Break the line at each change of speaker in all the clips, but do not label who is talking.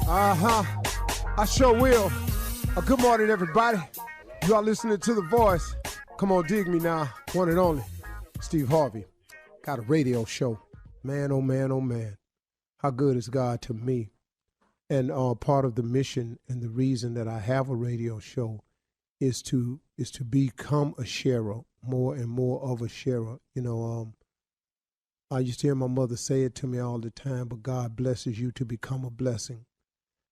I sure will. Good morning, everybody. You are listening to The Voice. Come on, dig me now. One and only, Steve Harvey. Got a radio show. Man, oh man, oh man. How good is God to me? And part of the mission and the reason that I have a radio show is to become a sharer, more and more of a sharer. You know, I used to hear my mother say it to me all the time, but God blesses you to become a blessing.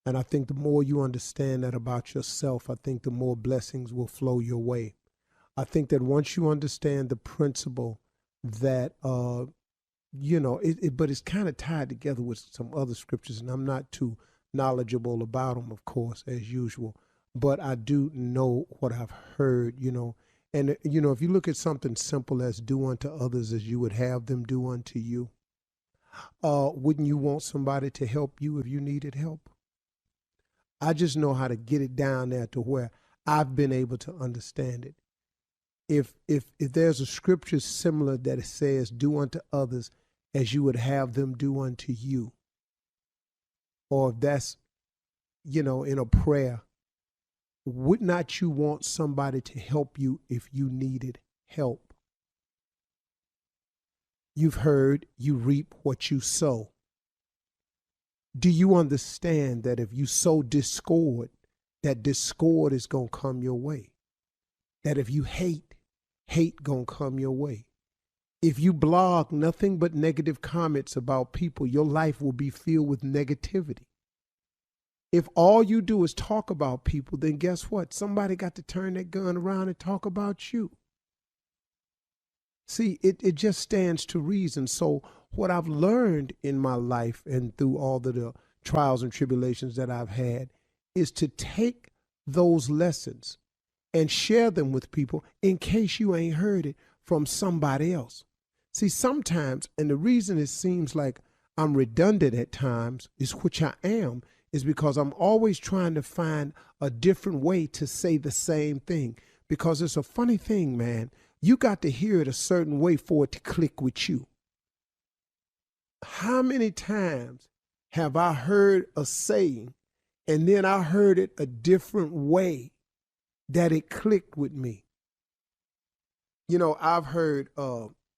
And I think the more you understand that about yourself, I think the more blessings will flow your way. I think that once you understand the principle that, but it's kind of tied together with some other scriptures, and I'm not too knowledgeable about them, of course, as usual. But I do know what I've heard, And, if you look at something simple as do unto others as you would have them do unto you, wouldn't you want somebody to help you if you needed help? I just know how to get it down there to where I've been able to understand it. If there's a scripture similar that it says, do unto others as you would have them do unto you, or if that's, in a prayer, would not you want somebody to help you if you needed help? You've heard you reap what you sow. Do you understand that if you sow discord, that discord is going to come your way? That if you hate going to come your way? If you blog nothing but negative comments about people, your life will be filled with negativity. If all you do is talk about people, then guess what? Somebody got to turn that gun around and talk about you. See, it just stands to reason. So what I've learned in my life and through all of the trials and tribulations that I've had is to take those lessons and share them with people in case you ain't heard it from somebody else. See, sometimes, and the reason it seems like I'm redundant at times, is which I am, is because I'm always trying to find a different way to say the same thing. Because it's a funny thing, man. You got to hear it a certain way for it to click with you. How many times have I heard a saying and then I heard it a different way that it clicked with me? I've heard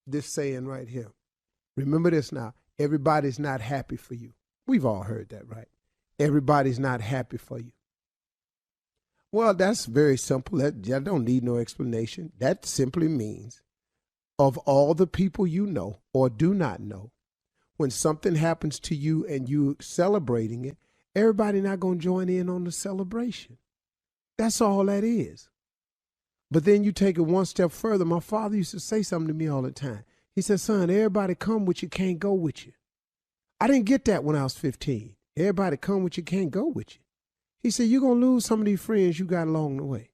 this saying right here. Remember this now. Everybody's not happy for you. We've all heard that, right? Everybody's not happy for you. Well, that's very simple. That don't need no explanation. That simply means of all the people you know or do not know, when something happens to you and you celebrating it, everybody not going to join in on the celebration. That's all that is. But then you take it one step further. My father used to say something to me all the time. He said, son, everybody come with you, can't go with you. I didn't get that when I was 15. Everybody come with you, can't go with you. He said, you're going to lose some of these friends you got along the way.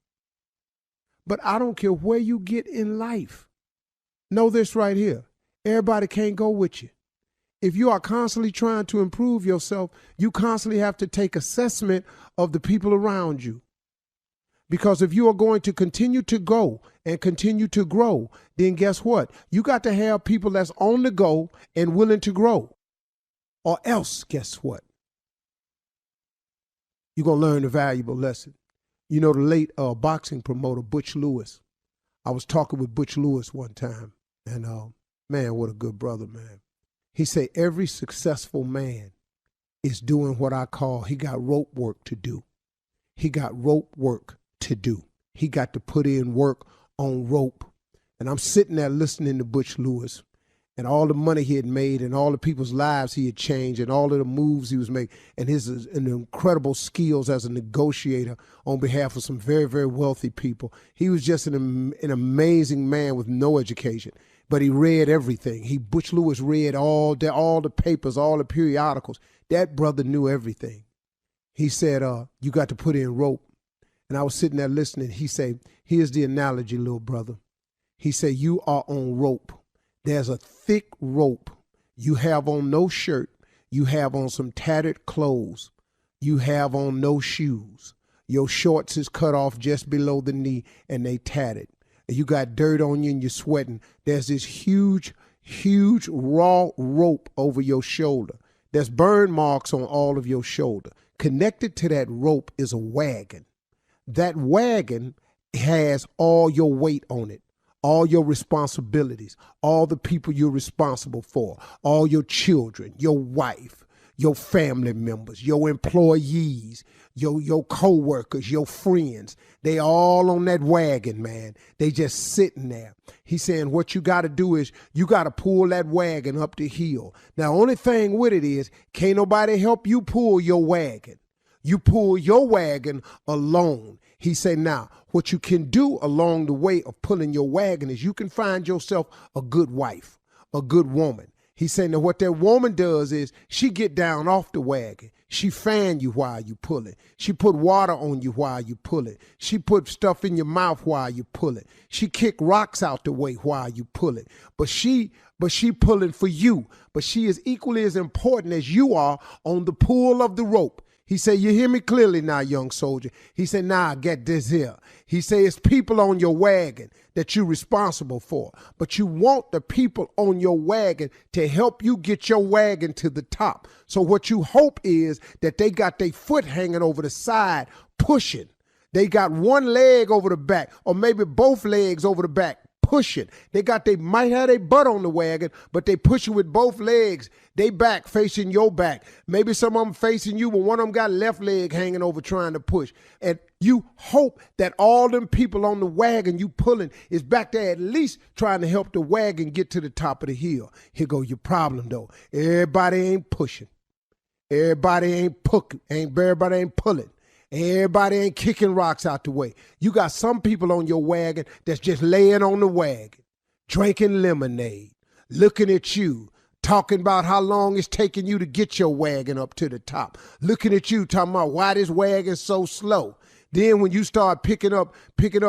But I don't care where you get in life. Know this right here. Everybody can't go with you. If you are constantly trying to improve yourself, you constantly have to take assessment of the people around you. Because if you are going to continue to go and continue to grow, then guess what? You got to have people that's on the go and willing to grow. Or else, guess what? You're going to learn a valuable lesson. The late boxing promoter, Butch Lewis. I was talking with Butch Lewis one time, and man, what a good brother, man. He said every successful man is doing what I call, he got rope work to do. He got rope work to do. He got to put in work on rope. And I'm sitting there listening to Butch Lewis and all the money he had made and all the people's lives he had changed and all of the moves he was making and his incredible skills as a negotiator on behalf of some very, very wealthy people. He was just an amazing man with no education, but he read everything. Butch Lewis read all the papers, all the periodicals. That brother knew everything. He said, you got to put in rope. And I was sitting there listening. He said, here's the analogy, little brother. He said, you are on rope. There's a thick rope. You have on no shirt. You have on some tattered clothes. You have on no shoes. Your shorts is cut off just below the knee and they tattered. And you got dirt on you and you're sweating. There's this huge raw rope over your shoulder There's burn marks on all of your shoulder. Connected to that rope is a wagon. That wagon has all your weight on it, all your responsibilities, all the people you're responsible for, all your children, your wife, your family members, your employees, your co-workers, your friends. They all on that wagon, man. They just sitting there. He's saying what you got to do is you got to pull that wagon up the hill. Now, only thing with it is can't nobody help you pull your wagon. You pull your wagon alone. He said, now, what you can do along the way of pulling your wagon is you can find yourself a good wife, a good woman. He's saying that what that woman does is she get down off the wagon. She fan you while you pull it. She put water on you while you pull it. She put stuff in your mouth while you pull it. She kick rocks out the way while you pull it. But she pulling for you. But she is equally as important as you are on the pull of the rope. He said, you hear me clearly now, young soldier. He said, nah, get this here. He said, it's people on your wagon that you're responsible for. But you want the people on your wagon to help you get your wagon to the top. So what you hope is that they got their foot hanging over the side, pushing. They got one leg over the back, or maybe both legs over the back, pushing. They might have their butt on the wagon, but they push it with both legs. They back facing your back. Maybe some of them facing you, but one of them got left leg hanging over trying to push. And you hope that all them people on the wagon you pulling is back there at least trying to help the wagon get to the top of the hill. Here go your problem though. Everybody ain't pushing. Everybody ain't pulling. Everybody ain't kicking rocks out the way. You got some people on your wagon that's just laying on the wagon, drinking lemonade, looking at you, talking about how long it's taking you to get your wagon up to the top, looking at you, talking about why this wagon's so slow. Then when you start picking up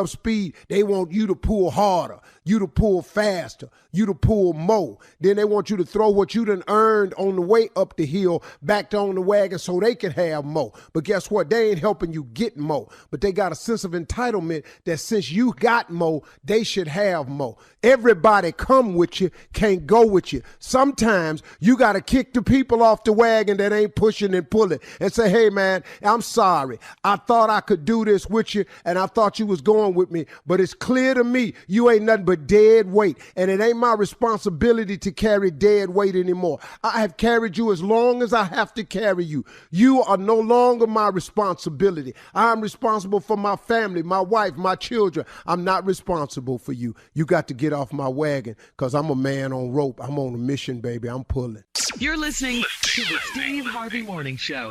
speed, they want you to pull harder, you to pull faster, you to pull more. Then they want you to throw what you done earned on the way up the hill back on the wagon so they can have more. But guess what? They ain't helping you get more. But they got a sense of entitlement that since you got more, they should have more. Everybody come with you, can't go with you. Sometimes you got to kick the people off the wagon that ain't pushing and pulling and say, hey, man, I'm sorry. I thought I could do this with you, and I thought you was going with me, but it's clear to me you ain't nothing but dead weight, and it ain't my responsibility to carry dead weight anymore. I have carried you as long as I have to carry you. You are no longer my responsibility. I'm responsible for my family, my wife, my children. I'm not responsible for you. You got to get off my wagon because I'm a man on rope. I'm on a mission, baby. I'm pulling.
You're listening to the Steve Harvey Morning Show.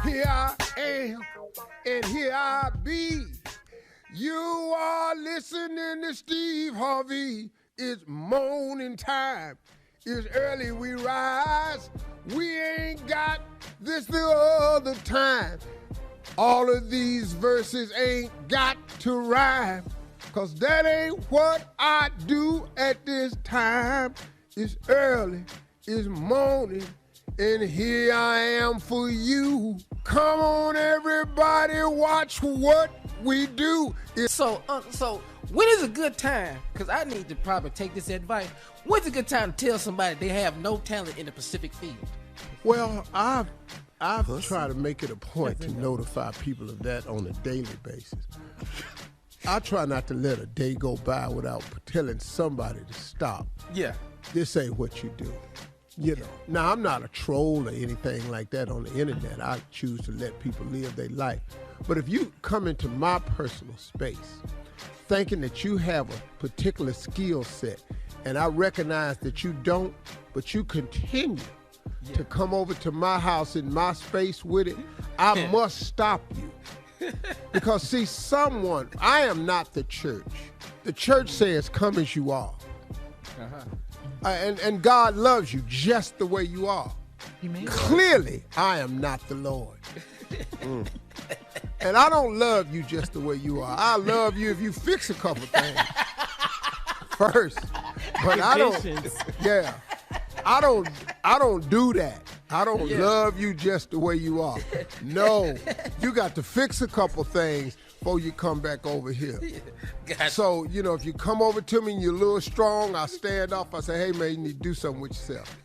Here I am, and here I be. You are listening to Steve Harvey. It's morning time. It's early we rise. We ain't got this the other time. All of these verses ain't got to rhyme, 'cause that ain't what I do at this time. It's early, it's morning, and here I am for you. Come on, everybody, watch what we do.
So when is a good time? Because I need to probably take this advice. When's a good time to tell somebody they have no talent in the Pacific field?
Well, I've tried to make it a point to notify people of that on a daily basis. I try not to let a day go by without telling somebody to stop.
Yeah.
This ain't what you do. You know, now I'm not a troll or anything like that on the internet. I choose to let people live their life. But if you come into my personal space thinking that you have a particular skill set, and I recognize that you don't, but you continue to come over to my house in my space with it, I must stop you. Because see, I am not the church. The church says, come as you are. Uh-huh. And God loves you just the way you are. Clearly, I am not the Lord. And I don't love you just the way you are. I love you if you fix a couple things first. But I don't do that. I don't love you just the way you are. No, you got to fix a couple things before you come back over here.
Gotcha.
So, if you come over to me and you're a little strong, I stand off. I say, hey, man, you need to do something with yourself.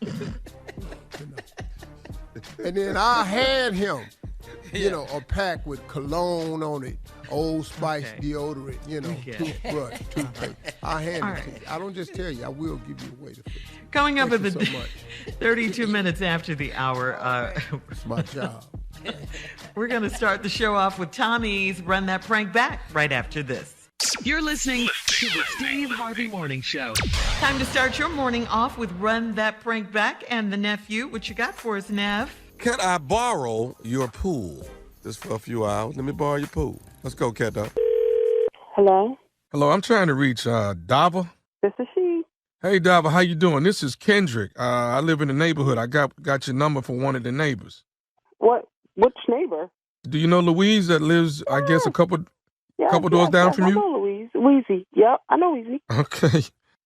And then I hand him, a pack with cologne on it, Old Spice deodorant, toothbrush, toothpaste. I hand it to you. I don't just tell you. I will give you a way to fix it.
Coming up
Thank
at
you
the
so much.
32 minutes after the hour,
It's my job.
we're going to start the show off with Tommy's Run That Prank Back right after this.
You're listening to the Steve Harvey Morning Show.
Time to start your morning off with Run That Prank Back and the nephew. What you got for us, Nev?
Can I borrow your pool? Just for a few hours. Let me borrow your pool. Let's go, cat dog.
Hello?
Hello, I'm trying to reach Dava.
This is she.
Hey, Dava, how you doing? This is Kendrick. I live in the neighborhood. I got your number from one of the neighbors.
What? Which neighbor?
Do you know Louise that lives, I guess, a couple doors down from you?
I know Louise. Weezy. Yep, I know Weezy.
Okay.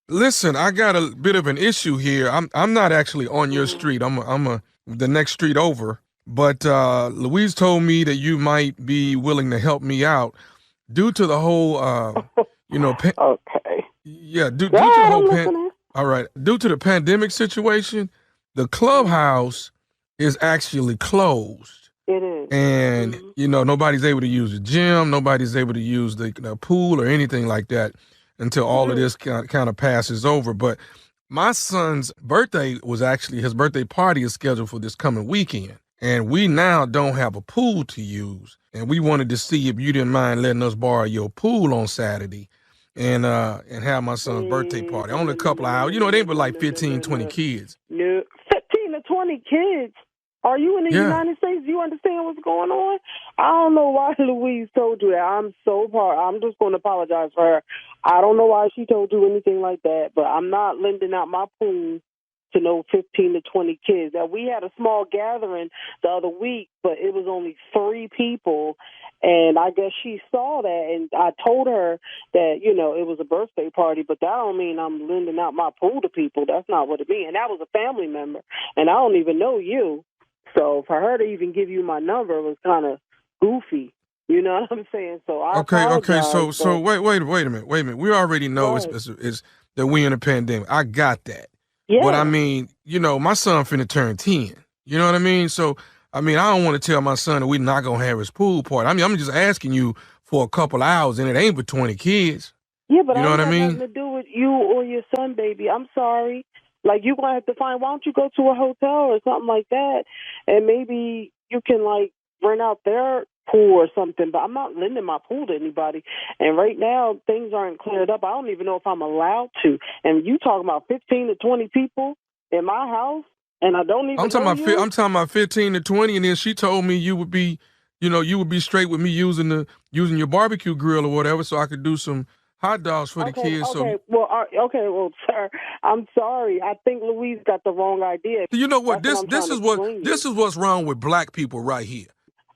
Listen, I got a bit of an issue here. I'm not actually on your street. I'm the next street over. But Louise told me that you might be willing to help me out due to the whole,
okay.
Yeah, due to the whole all right. Due to the pandemic situation, the clubhouse is actually closed.
It is.
And, nobody's able to use the gym. Nobody's able to use the pool or anything like that until all of this kind of passes over. But my son's birthday his birthday party is scheduled for this coming weekend. And we now don't have a pool to use. And we wanted to see if you didn't mind letting us borrow your pool on Saturday and have my son's birthday party. Only a couple of hours. It ain't but like 15, 20 kids.
No. 15 to 20 kids? Are you in the United States? Do you understand what's going on? I don't know why Louise told you that. I'm just going to apologize for her. I don't know why she told you anything like that, but I'm not lending out my pool to no 15 to 20 kids. Now, we had a small gathering the other week, but it was only 3 people, and I guess she saw that, and I told her that, it was a birthday party, but that don't mean I'm lending out my pool to people. That's not what it means. And that was a family member, and I don't even know you. So for her to even give you my number was kind of goofy. You know what I'm saying? So I apologize,
So wait a minute. We already know it's that we in a pandemic. I got that. Yeah. But I mean, my son finna turn 10. You know what I mean? So I don't want to tell my son that we're not gonna have his pool party. I mean, I'm just asking you for a couple hours, and it ain't but 20 kids.
Yeah, but
you know what I mean?
Nothing to do with you or your son, baby. I'm sorry. Like, you're gonna have to find. Why don't you go to a hotel or something like that, and maybe you can rent out their pool or something. But I'm not lending my pool to anybody. And right now things aren't cleared up. I don't even know if I'm allowed to. And you talking about 15 to 20 people in my house, and I don't even. I'm
talking about 15 to 20, and then she told me you would be straight with me using your barbecue grill or whatever, so I could do some hot dogs for the kids.
Okay. Well, sir, I'm sorry. I think Louise got the wrong idea.
You know what? This is what's wrong with black people right here.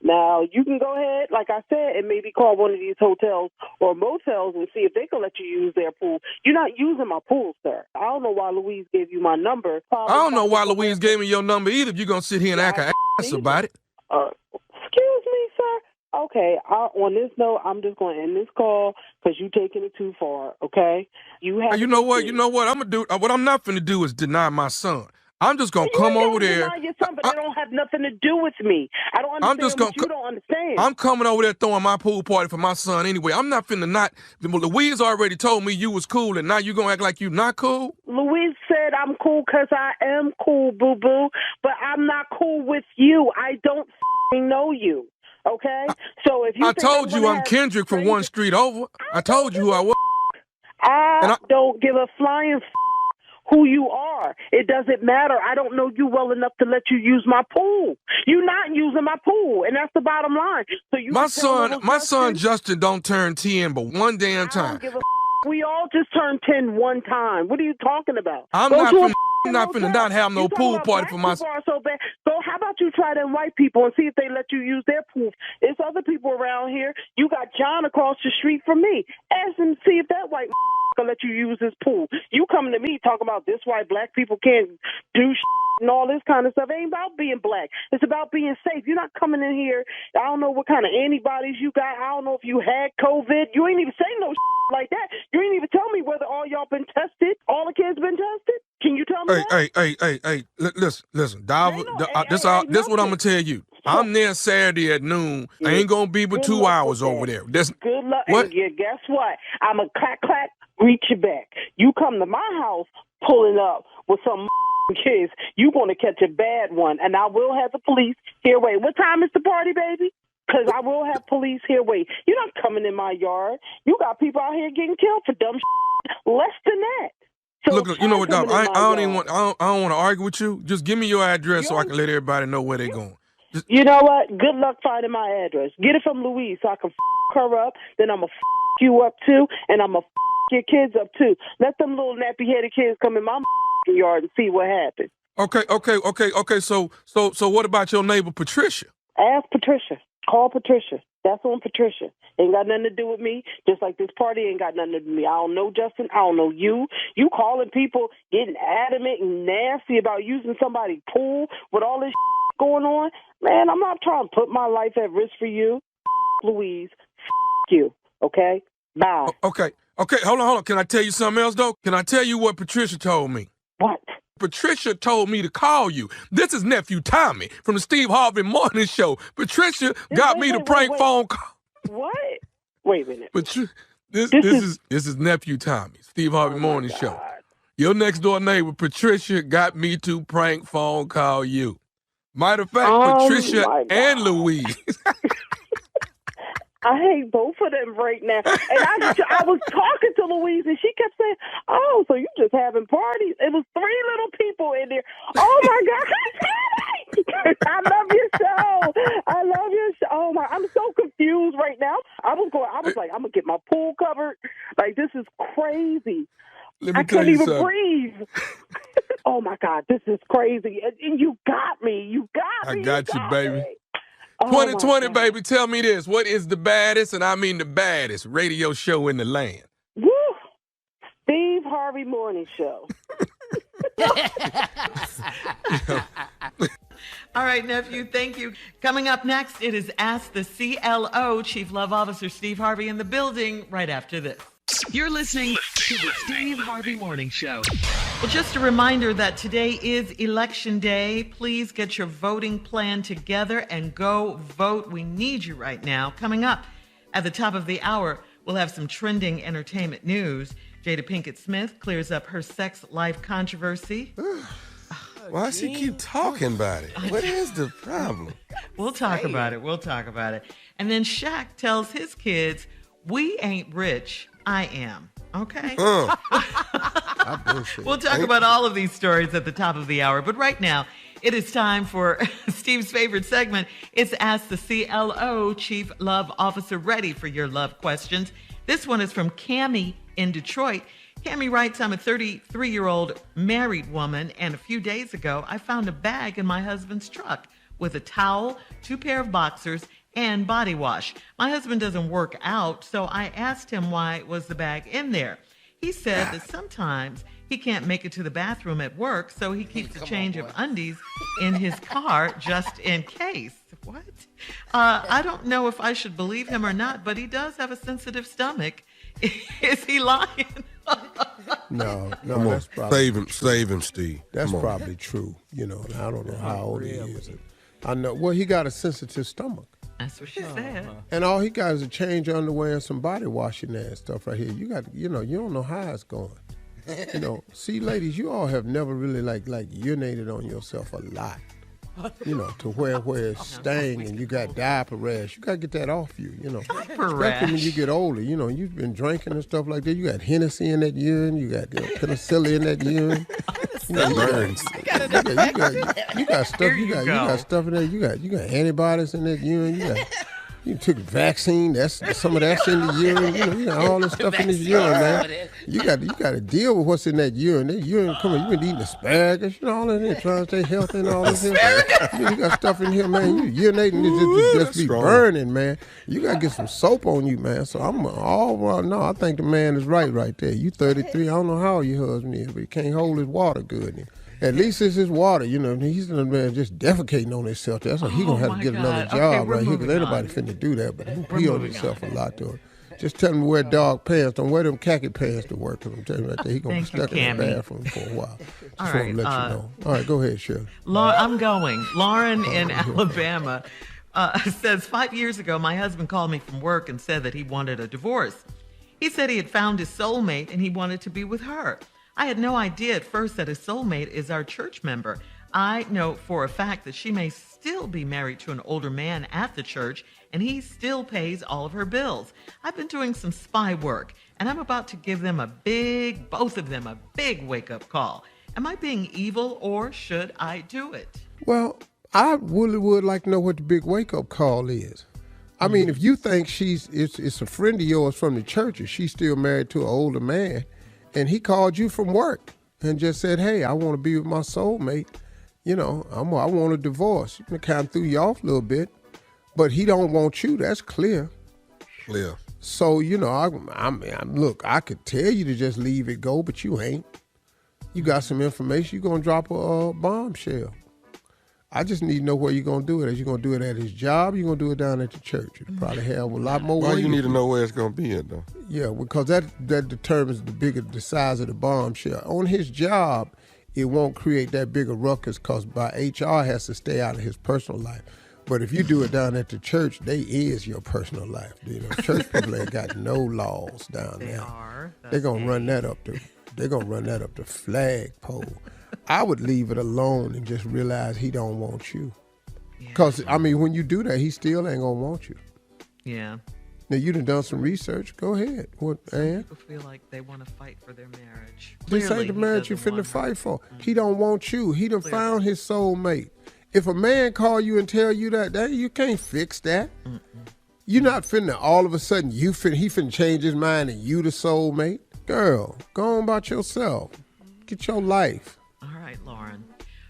Now, you can go ahead, like I said, and maybe call one of these hotels or motels and see if they can let you use their pool. You're not using my pool, sir. I don't know why Louise gave you my number.
I don't know why Louise gave me your number either if you're going to sit here and act an ass about it.
Excuse me, sir. Okay, on this note, I'm just going to end this call because you're taking it too far, okay? You know what? I'm going to do, what I'm not going to do is deny my son. I'm just going to come over there. Deny your son, but they don't have nothing to do with me. I don't understand what you don't understand.
I'm coming over there throwing my pool party for my son anyway. I'm not finna not. Louise already told me you was cool, and now you going to act like you not cool?
Louise said I'm cool because I am cool, boo-boo, but I'm not cool with you. I don't know you. Okay? So if you
I told you I'm Kendrick from one street over. I told you who I was.
I don't give a flying who you are. It doesn't matter. I don't know you well enough to let you use my pool. You're not using my pool, and that's the bottom line. So my
son Justin don't turn 10 but one damn time.
We all just turned 10 one time. What are you talking about?
I'm not finna not have no pool party for my son.
So bad. Go How about you try them white people and see if they let you use their pool? There's other people around here. You got John across the street from me. Ask him to see if that white will let you use his pool. You coming to me talking about this why black people can't do and all this kind of stuff. It ain't about being black. It's about being safe. You're not coming in here. I don't know what kind of antibodies you got. I don't know if you had COVID. You ain't even say no like that. You ain't even tell me whether all y'all been tested. All the kids been tested. Can you tell me that?
Hey. Listen. This what I'm gonna tell you. I'm there Saturday at noon.
Yeah.
I ain't gonna be but 2 hours over there.
Good luck.
What?
And guess what? I'm a clack, reach you back. You come to my house pulling up with some kids, you going to catch a bad one. And I will have the police here wait. What time is the party, baby? Because I will have police here wait. You're not coming in my yard. You got people out here getting killed for dumb less than that. So
look, you know what, Doc? I don't want to argue with you. Just give me your address so I can let everybody know where they're going.
You know what? Good luck finding my address. Get it from Louise so I can her up. Then I'm going to you up too. And I'm going to your kids up too. Let them little nappy-headed kids come in my yard and see what happens.
Okay. So what about your neighbor Patricia?
Ask Patricia. Call Patricia. That's on Patricia. Ain't got nothing to do with me. Just like this party ain't got nothing to do with me. I don't know Justin. I don't know you. You calling people, getting adamant and nasty about using somebody's pool with all this going on. Man, I'm not trying to put my life at risk for you. Louise, you. Okay? Bye.
Okay. Hold on. Can I tell you something else, though? Can I tell you what Patricia told me?
What?
Patricia told me to call you. This is nephew Tommy from the Steve Harvey Morning Show. Patricia got me the prank phone call.
What? Wait a minute.
This is nephew Tommy, Steve Harvey Morning Show. Your next door neighbor Patricia got me to prank phone call you. Matter of fact, Patricia and Louise.
I hate both of them right now. And I was talking to Louise, and she kept saying, "Oh, so you just having parties?" It was 3 little people in there. Oh my God! I love your show. Oh my! I'm so confused right now. I was like, I'm gonna get my pool covered. Like, this is crazy. I couldn't even breathe. Oh my God, this is crazy. And you got me.
I got you, baby. 2020, baby, tell me this. What is the baddest, and I mean the baddest, radio show in the land?
Woo! Steve Harvey Morning Show.
All right, nephew, thank you. Coming up next, it is Ask the CLO, Chief Love Officer Steve Harvey in the building right after this.
You're listening to the Steve Harvey Morning Show.
Well, just a reminder that today is Election Day. Please get your voting plan together and go vote. We need you right now. Coming up at the top of the hour, we'll have some trending entertainment news. Jada Pinkett Smith clears up her sex life controversy.
Why does she keep talking about it? What is the problem?
We'll talk about it. And then Shaq tells his kids, "We ain't rich, I am." Okay? We'll talk about all of these stories at the top of the hour. But right now, it is time for Steve's favorite segment. It's Ask the CLO, Chief Love Officer, ready for your love questions. This one is from Cammie in Detroit. Cammie writes, "I'm a 33-year-old married woman, and a few days ago, I found a bag in my husband's truck with a towel, 2 pair of boxers, and body wash. My husband doesn't work out, so I asked him why was the bag in there. He said that sometimes he can't make it to the bathroom at work, so he keeps a change of undies in his car just in case." What? I don't know if I should believe him or not, but he does have a sensitive stomach. Is he lying?
No, that's probably
save him, Steve.
That's probably true. You know, I don't know how old he is. I know. Well, he got a sensitive stomach.
That's what she said.
And all he got is a change of underwear and some body washing and stuff right here. You got, you don't know how it's going. See, ladies, you all have never really like urinated on yourself a lot. To where it's staying and you got diaper rash. You got to get that off you,
Diaper rash.
Especially when you get older, you've been drinking and stuff like that. You got Hennessy in that urine. You got penicillin in that urine. You got stuff. You got stuff in there. You got antibiotics in that urine. You took a vaccine. That's some of that's in the urine. You got all this stuff in this urine, man. You got to deal with what's in that urine. That urine, come on, you been eating asparagus, all that in, trying to stay healthy and all this. You got stuff in here, man. You urinating, it just be burning, man. You got to get some soap on you, man. So I'm no, I think the man is right there. You 33. I don't know how old your husband is, but he can't hold his water good. At least it's his water, He's the man just defecating on himself. That's why he's going to have to get another job right here, because ain't nobody finna do that, but he pee on himself a lot, though. Just tell him to wear dog pants. Don't wear them khaki pants to work, because I'm telling you right there, he's going to be stuck in the bathroom for a while. Just want to let you know. All right, go ahead, Shirley.
I'm going. Lauren in Alabama says, 5 years ago, my husband called me from work and said that he wanted a divorce. He said he had found his soulmate and he wanted to be with her. I had no idea at first that his soulmate is our church member. I know for a fact that she may still be married to an older man at the church, and he still pays all of her bills. I've been doing some spy work, and I'm about to give them both of them a big wake-up call. Am I being evil, or should I do it?
Well, I really would like to know what the big wake-up call is. I mean, if you think it's a friend of yours from the church, and she's still married to an older man, and he called you from work and just said, hey, I want to be with my soulmate. I want a divorce. It kind of threw you off a little bit, but he don't want you. That's clear.
Clear.
So, look, I could tell you to just leave it go, but you ain't. You got some information. You're going to drop a bombshell. I just need to know where you're going to do it. Are you going to do it at his job? You're going to do it down at the church. You probably have a lot more.
Why you need to know where it's going to be at, though? Yeah,
because that determines the size of the bombshell. On his job, it won't create that big a ruckus because HR has to stay out of his personal life. But if you do it down at the church, they is your personal life. Church people ain't got no laws down there. They're going to run that up the flagpole. I would leave it alone and just realize he don't want you. Because, when you do that, he still ain't going to want you.
Yeah.
Now, you done some research. Go ahead. What, Ann?
People feel like they want to fight for their marriage.
This ain't the marriage you finna fight for. He don't want you. He done found his soulmate. If a man call you and tell you that you can't fix that. You're not finna all of a sudden he finna change his mind and you the soulmate. Girl, go on about yourself. Get your life.
All right, Lauren.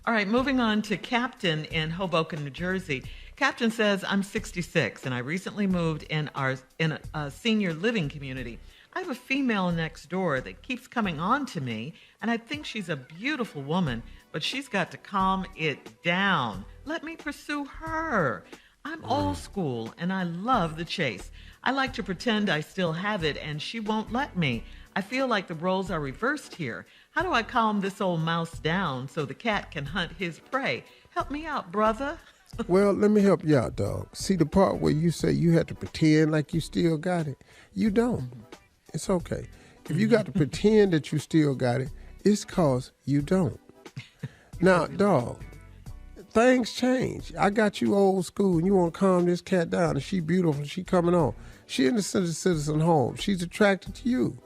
All right, moving on to Captain in Hoboken, New Jersey. Captain says, I'm 66 and I recently moved in a senior living community. I have a female next door that keeps coming on to me, and I think she's a beautiful woman, but she's got to calm it down. Let me pursue her. I'm old school and I love the chase. I like to pretend I still have it and she won't let me. I feel like the roles are reversed here. How do I calm this old mouse down so the cat can hunt his prey? Help me out, brother.
Well, let me help you out, dog. See the part where you say you have to pretend like you still got it? You don't. It's okay. If you got to pretend that you still got it, it's cause you don't. Now, dog, things change. I got you old school and you want to calm this cat down and she beautiful, she coming on. She in the citizen home. She's attracted to you.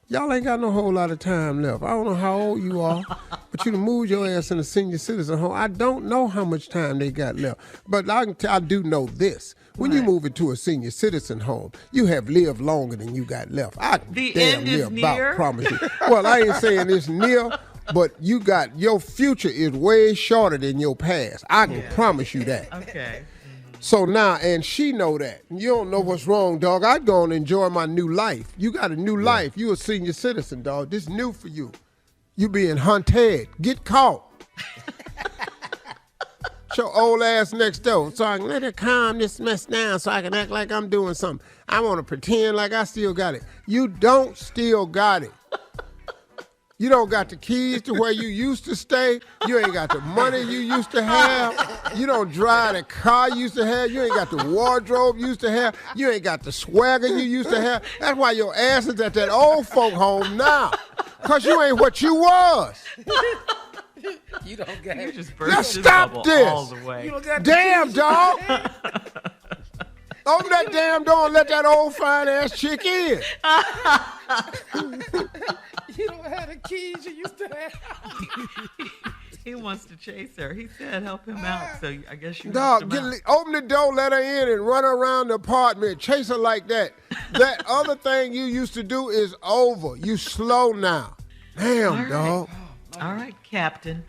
Y'all ain't got no whole lot of time left. I don't know how old you are, but you done moved your ass in a senior citizen home. I don't know how much time they got left, but I do know this. When you move into a senior citizen home, you have lived longer than you got left. I
the
damn
end
near
is near.
about promise you. Well, I ain't saying it's near, but your future is way shorter than your past. I can promise you that.
Okay.
So now, and she know that. You don't know what's wrong, dog. I go and enjoy my new life. You got a new life. You a senior citizen, dog. This new for you. You being hunted. Get caught. Your old ass next door. So I can let her calm this mess down so I can act like I'm doing something. I want to pretend like I still got it. You don't still got it. You don't got the keys to where you used to stay. You ain't got the money you used to have. You don't drive the car you used to have. You ain't got the wardrobe you used to have. You ain't got the swagger you used to have. That's why your ass is at that old folk home now. Because you ain't what you was.
You don't got
You just
it.
burst
Let's
his
stop
bubble
this.
all the way.
You don't got
Damn, dog. Open that damn door and let that old fine ass chick in.
You don't have the keys you used to have.
He wants to chase her. He said help him out, so I guess you
Dog, open the door, let her in, and run around the apartment. Chase her like that. That other thing you used to do is over. You slow now. Damn, dog.
All right, Captain.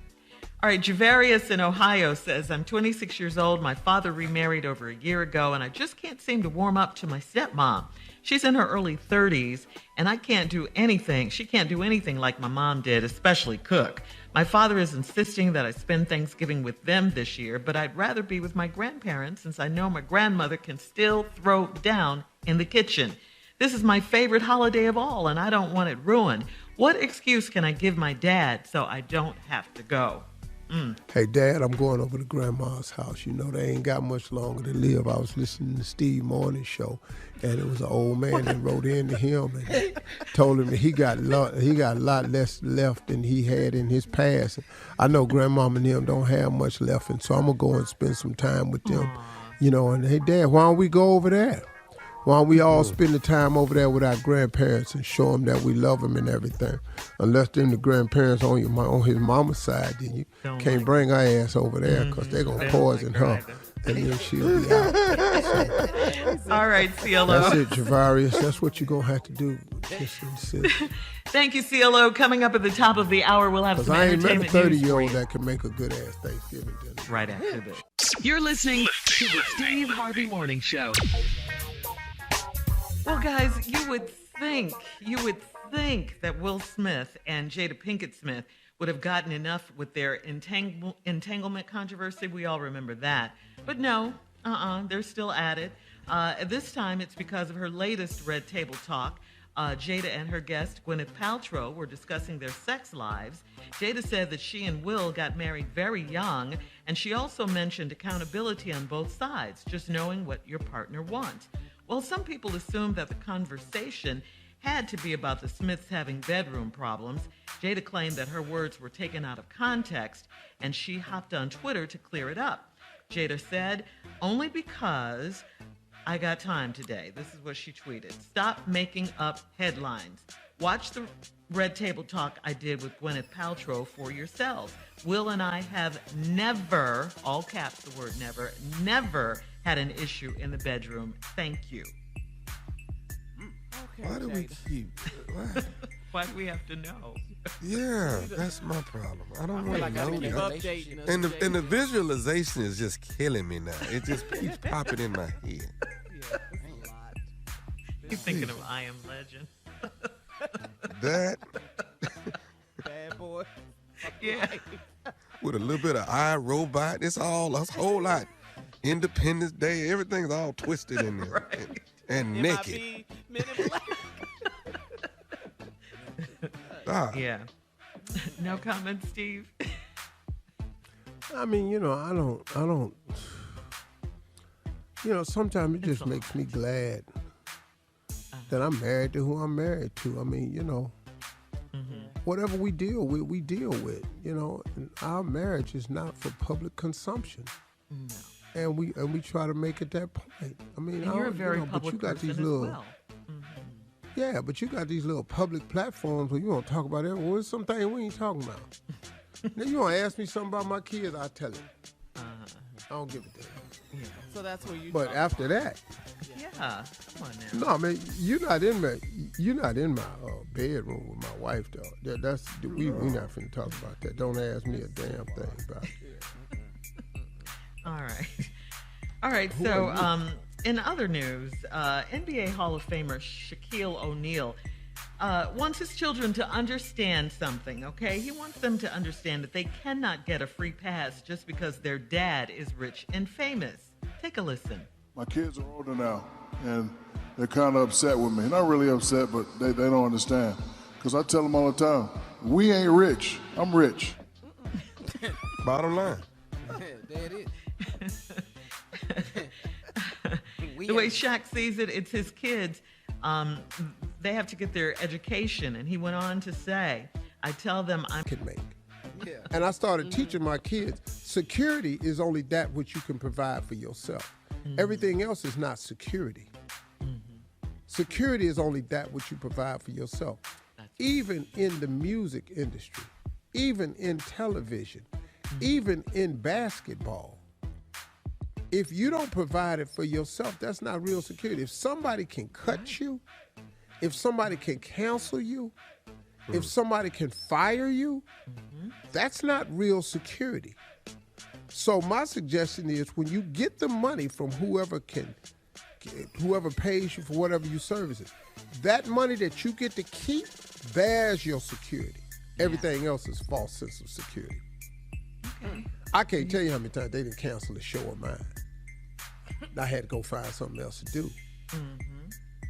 All right, Javarius in Ohio says, I'm 26 years old. My father remarried over a year ago, and I just can't seem to warm up to my stepmom. She's in her early 30s, and I can't do anything. She can't do anything like my mom did, especially cook. My father is insisting that I spend Thanksgiving with them this year, but I'd rather be with my grandparents since I know my grandmother can still throw down in the kitchen. This is my favorite holiday of all, and I don't want it ruined. What excuse can I give my dad so I don't have to go?
Hey, Dad, I'm going over to Grandma's house. You know, they ain't got much longer to live. I was listening to Steve Morning show, and it was an old man that wrote in to him and told him that he got a lot less left than he had in his past. I know Grandmama and them don't have much left, and so I'm going to go and spend some time with them. You know, and hey, Dad, why don't we go over there? Why don't we all spend the time over there with our grandparents and show them that we love them and everything? Unless them the grandparents on his mama's side, then you can't bring her ass over there because they're going to poison her. And then she'll be out.
All right, CLO.
That's it, Javarius. That's what you're going to have to do.
Thank you, CLO. Coming up at the top of the hour, we'll have some entertainment news.
I ain't met a 30-year-old that can make a good-ass Thanksgiving dinner.
Right after this.
You're listening to the Steve Harvey Morning Show.
Well, guys, you would think that Will Smith and Jada Pinkett Smith would have gotten enough with their entanglement controversy. We all remember that. But no, they're still at it. This time, it's because of her latest Red Table Talk. Jada and her guest, Gwyneth Paltrow, were discussing their sex lives. Jada said that she and Will got married very young, and she also mentioned accountability on both sides, just knowing what your partner wants. Well, some people assumed that the conversation had to be about the Smiths having bedroom problems. Jada claimed that her words were taken out of context, and she hopped on Twitter to clear it up. Jada said, "Only because I got time today." This is what she tweeted. "Stop making up headlines. Watch the Red Table Talk I did with Gwyneth Paltrow for yourselves. Will and I have never, all caps the word never had an issue in the bedroom. Thank you."
Okay, why do we keep...
Why do we have to know?
Yeah, that's my problem. I don't want to know that. And the visualization is just killing me now. It just keeps popping in my head.
Yeah, you're thinking of I Am Legend.
That.
Bad boy.
Yeah.
With a little bit of iRobot. It's a whole lot. Independence Day, everything's all twisted in there.
Right.
And naked.
Men in Black.
Yeah. No comment, Steve?
I mean, you know, I don't, you know, sometimes it just makes me glad that I'm married to who I'm married to. I mean, you know, whatever we deal with, you know, and our marriage is not for public consumption.
No.
And we try to make it that point. I mean,
and you're a very public person as well.
Yeah, but you got these little public platforms where you don't talk about it. Well, some things we ain't talking about. Then you want to ask me something about my kids, I'll tell you. I don't give a damn.
Yeah.
So that's where you.
But after that.
Yeah, come on now.
No, I mean, you're not in my bedroom with my wife, though. We not finna talk about that. Don't ask me a damn thing about it.
All right. So, in other news, NBA Hall of Famer Shaquille O'Neal wants his children to understand something, okay? He wants them to understand that they cannot get a free pass just because their dad is rich and famous. Take a listen.
My kids are older now, and they're kind of upset with me. Not really upset, but they don't understand. Because I tell them all the time, we ain't rich. I'm rich.
Bottom line.
There it is.
The way Shaq sees it, it's his kids. They have to get their education. And he went on to say, I tell them I
can make. Yeah. And I started teaching my kids, security is only that which you can provide for yourself. Everything else is not security. Security is only that which you provide for yourself. Even in the music industry, even in television, Even in basketball, if you don't provide it for yourself, that's not real security. If somebody can cut you, if somebody can cancel you, if somebody can fire you, that's not real security. So my suggestion is when you get the money from whoever pays you for whatever you services, that money that you get to keep, there's your security. Everything else is false sense of security. Okay. I can't tell you how many times they didn't cancel a show of mine. I had to go find something else to do.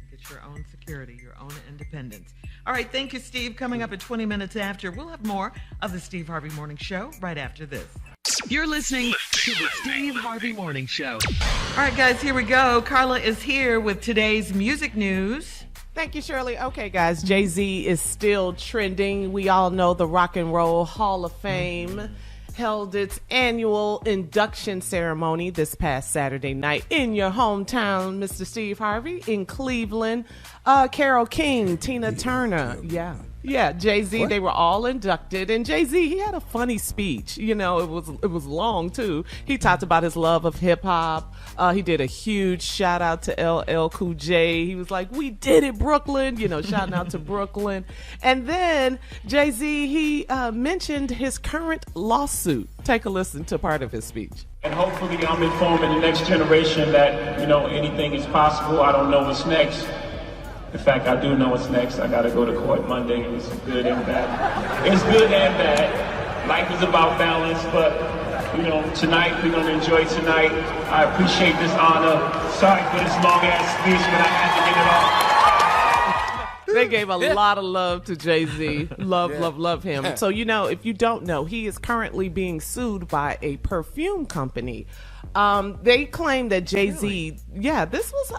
Get your own security, your own independence. All right, thank you, Steve. Coming up at 20 minutes after, we'll have more of the Steve Harvey Morning Show right after this.
You're listening to the Steve Harvey Morning Show.
All right, guys, here we go. Carla is here with today's music news.
Thank you, Shirley. Okay, guys, Jay-Z is still trending. We all know the Rock and Roll Hall of Fame held its annual induction ceremony this past Saturday night in your hometown, Mr. Steve Harvey, in Cleveland. Carole King, Tina Turner, Jay-Z,
What?
they were all inducted. And Jay-Z, he had a funny speech. You know, it was long, too. He talked about his love of hip-hop. He did a huge shout-out to LL Cool J. He was like, we did it, Brooklyn, you know, shouting out to Brooklyn. And then Jay-Z, he mentioned his current lawsuit. Take a listen to part of his speech.
And hopefully I'm informing the next generation that, you know, anything is possible. I don't know what's next. In fact, I do know what's next. I got to go to court Monday. It's good and bad. It's good and bad. Life is about balance, but, you know, tonight, we're going to enjoy tonight. I appreciate this honor. Sorry for this long-ass speech, but I had to get it off.
They gave a lot of love to Jay-Z. Love him. So, you know, if you don't know, he is currently being sued by a perfume company. They claim that Jay-Z, this was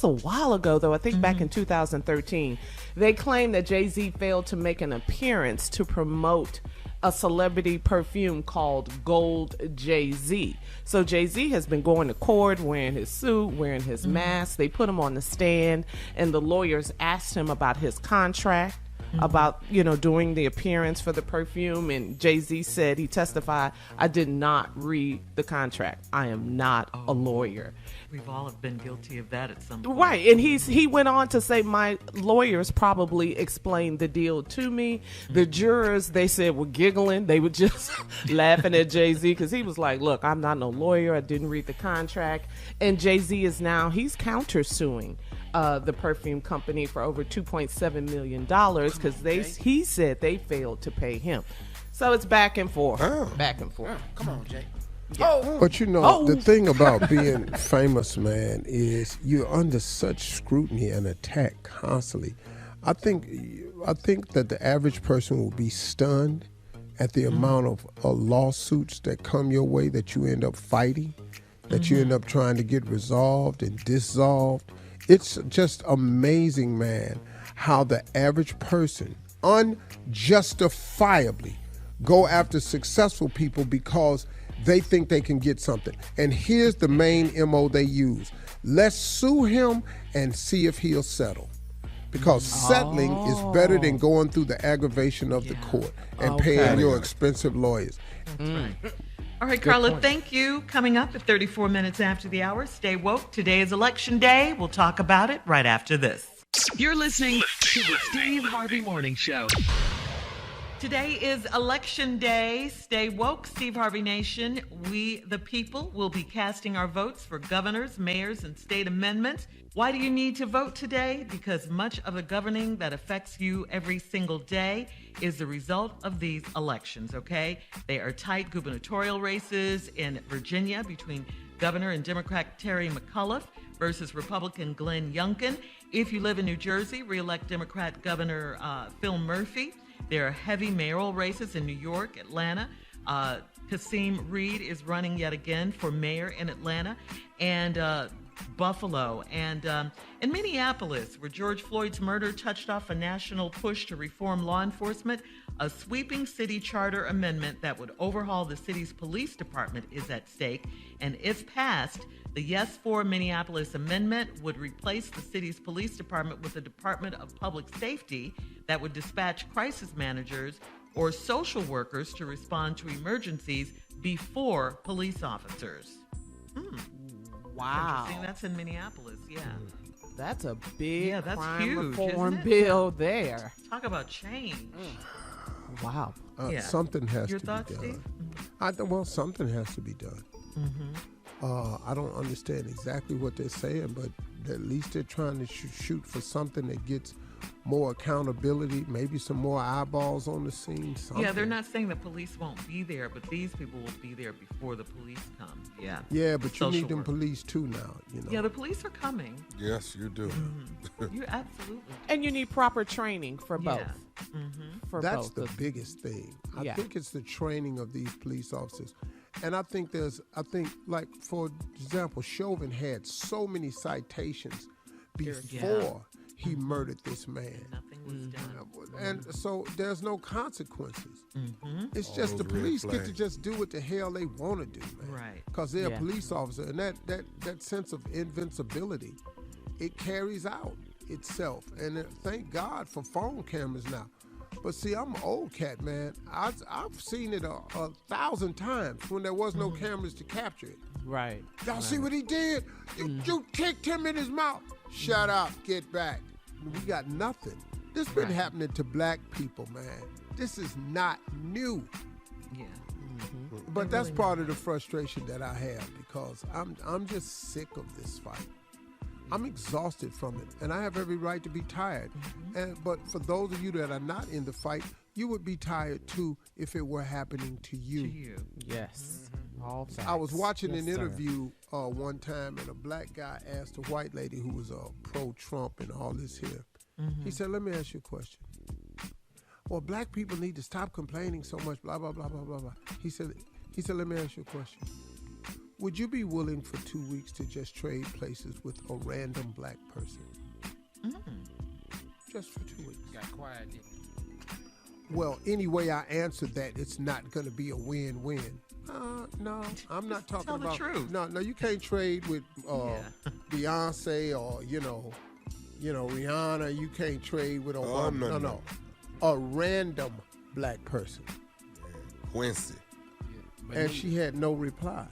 a while ago, though. I think back in 2013. They claim that Jay-Z failed to make an appearance to promote a celebrity perfume called Gold Jay-Z. So Jay-Z has been going to court wearing his suit, wearing his mask. They put him on the stand, and the lawyers asked him about his contract, about, you know, doing the appearance for the perfume. And Jay-Z said, he testified, I did not read the contract. I am not a lawyer.
We've all have been guilty of that at some point.
Right, and he went on to say, my lawyers probably explained the deal to me. The jurors, they said, were giggling. They were just laughing at Jay-Z because he was like, look, I'm not no lawyer. I didn't read the contract. And Jay-Z is now, he's countersuing the perfume company for over $2.7 million because he said they failed to pay him. So it's back and forth. Back and forth.
Come on, Jay.
But you know, the thing about being famous, man, is you're under such scrutiny and attack constantly. I think that the average person will be stunned at the amount of lawsuits that come your way that you end up fighting, that you end up trying to get resolved and dissolved. It's just amazing, man, how the average person unjustifiably go after successful people because they think they can get something. And here's the main MO they use. Let's sue him and see if he'll settle. Because settling is better than going through the aggravation of the court and paying your expensive lawyers.
That's right. All right, Carla, thank you. Coming up at 34 minutes after the hour, stay woke. Today is election day. We'll talk about it right after this.
You're listening to the Steve Harvey Morning Show.
Today is election day. Stay woke, Steve Harvey Nation. We, the people, will be casting our votes for governors, mayors, and state amendments. Why do you need to vote today? Because much of the governing that affects you every single day is the result of these elections, okay? They are tight gubernatorial races in Virginia between Governor and Democrat Terry McAuliffe versus Republican Glenn Youngkin. If you live in New Jersey, re-elect Democrat Governor Phil Murphy. There are heavy mayoral races in New York, Atlanta. Kasim Reed is running yet again for mayor in Atlanta, and Buffalo, and in Minneapolis, where George Floyd's murder touched off a national push to reform law enforcement. A sweeping city charter amendment that would overhaul the city's police department is at stake, and if passed, the Yes for Minneapolis amendment would replace the city's police department with a Department of Public Safety that would dispatch crisis managers or social workers to respond to emergencies before police officers.
Wow.
Interesting. That's in Minneapolis, yeah.
That's a big
that's
crime
huge,
reform
isn't it?
bill there.
Talk about change.
Wow.
Yeah.
Something has
Your
to
thoughts,
be done.
Steve?
Well, something has to be done. I don't understand exactly what they're saying, but at least they're trying to shoot for something that gets more accountability, maybe some more eyeballs on the scene. Something.
Yeah, they're not saying the police won't be there, but these people will be there before the police come. Yeah.
Yeah, but you
Social
need them
work.
police too now. You know.
Yeah, the police are coming.
Yes, you do.
You absolutely.
And you need proper training for both. For
That's
both.
the biggest thing. I
Yeah.
think it's the training of these police officers. And I think like, for example, Chauvin had so many citations before he murdered this man.
Nothing was done.
And so there's no consequences. It's just
All
the
those red
police get to
flags.
just do what the hell they want to do, man.
Right.
Because they're
Yeah.
a police officer. And that sense of invincibility, it carries out itself. And thank God for phone cameras now. But see, I'm an old cat, man. I've seen it a 1,000 times when there was no cameras to capture it.
Right.
Y'all see what he did? You kicked him in his mouth. Shut up, get back. We got nothing. This been happening to black people, man. This is not new.
Yeah.
But that's part of the frustration that I have because I'm just sick of this fight. I'm exhausted from it, and I have every right to be tired. But for those of you that are not in the fight, you would be tired too if it were happening to you.
Yes. All facts.
I was watching
Yes,
an
sir.
interview one time, and a black guy asked a white lady who was pro-Trump and all this here. He said, "Let me ask you a question. Well, black people need to stop complaining so much, blah, blah, blah, blah, blah, blah." He said, "Let me ask you a question. Would you be willing for 2 weeks to just trade places with a random black person? Just for 2 weeks."
Got quiet, didn't he?
Well, anyway I answered that, it's not going to be a win-win. No, I'm not talking
tell the
about.
truth.
No, you can't trade with Beyonce or Rihanna. You can't trade with Obama. No, a random black person.
Quincy.
And she had no reply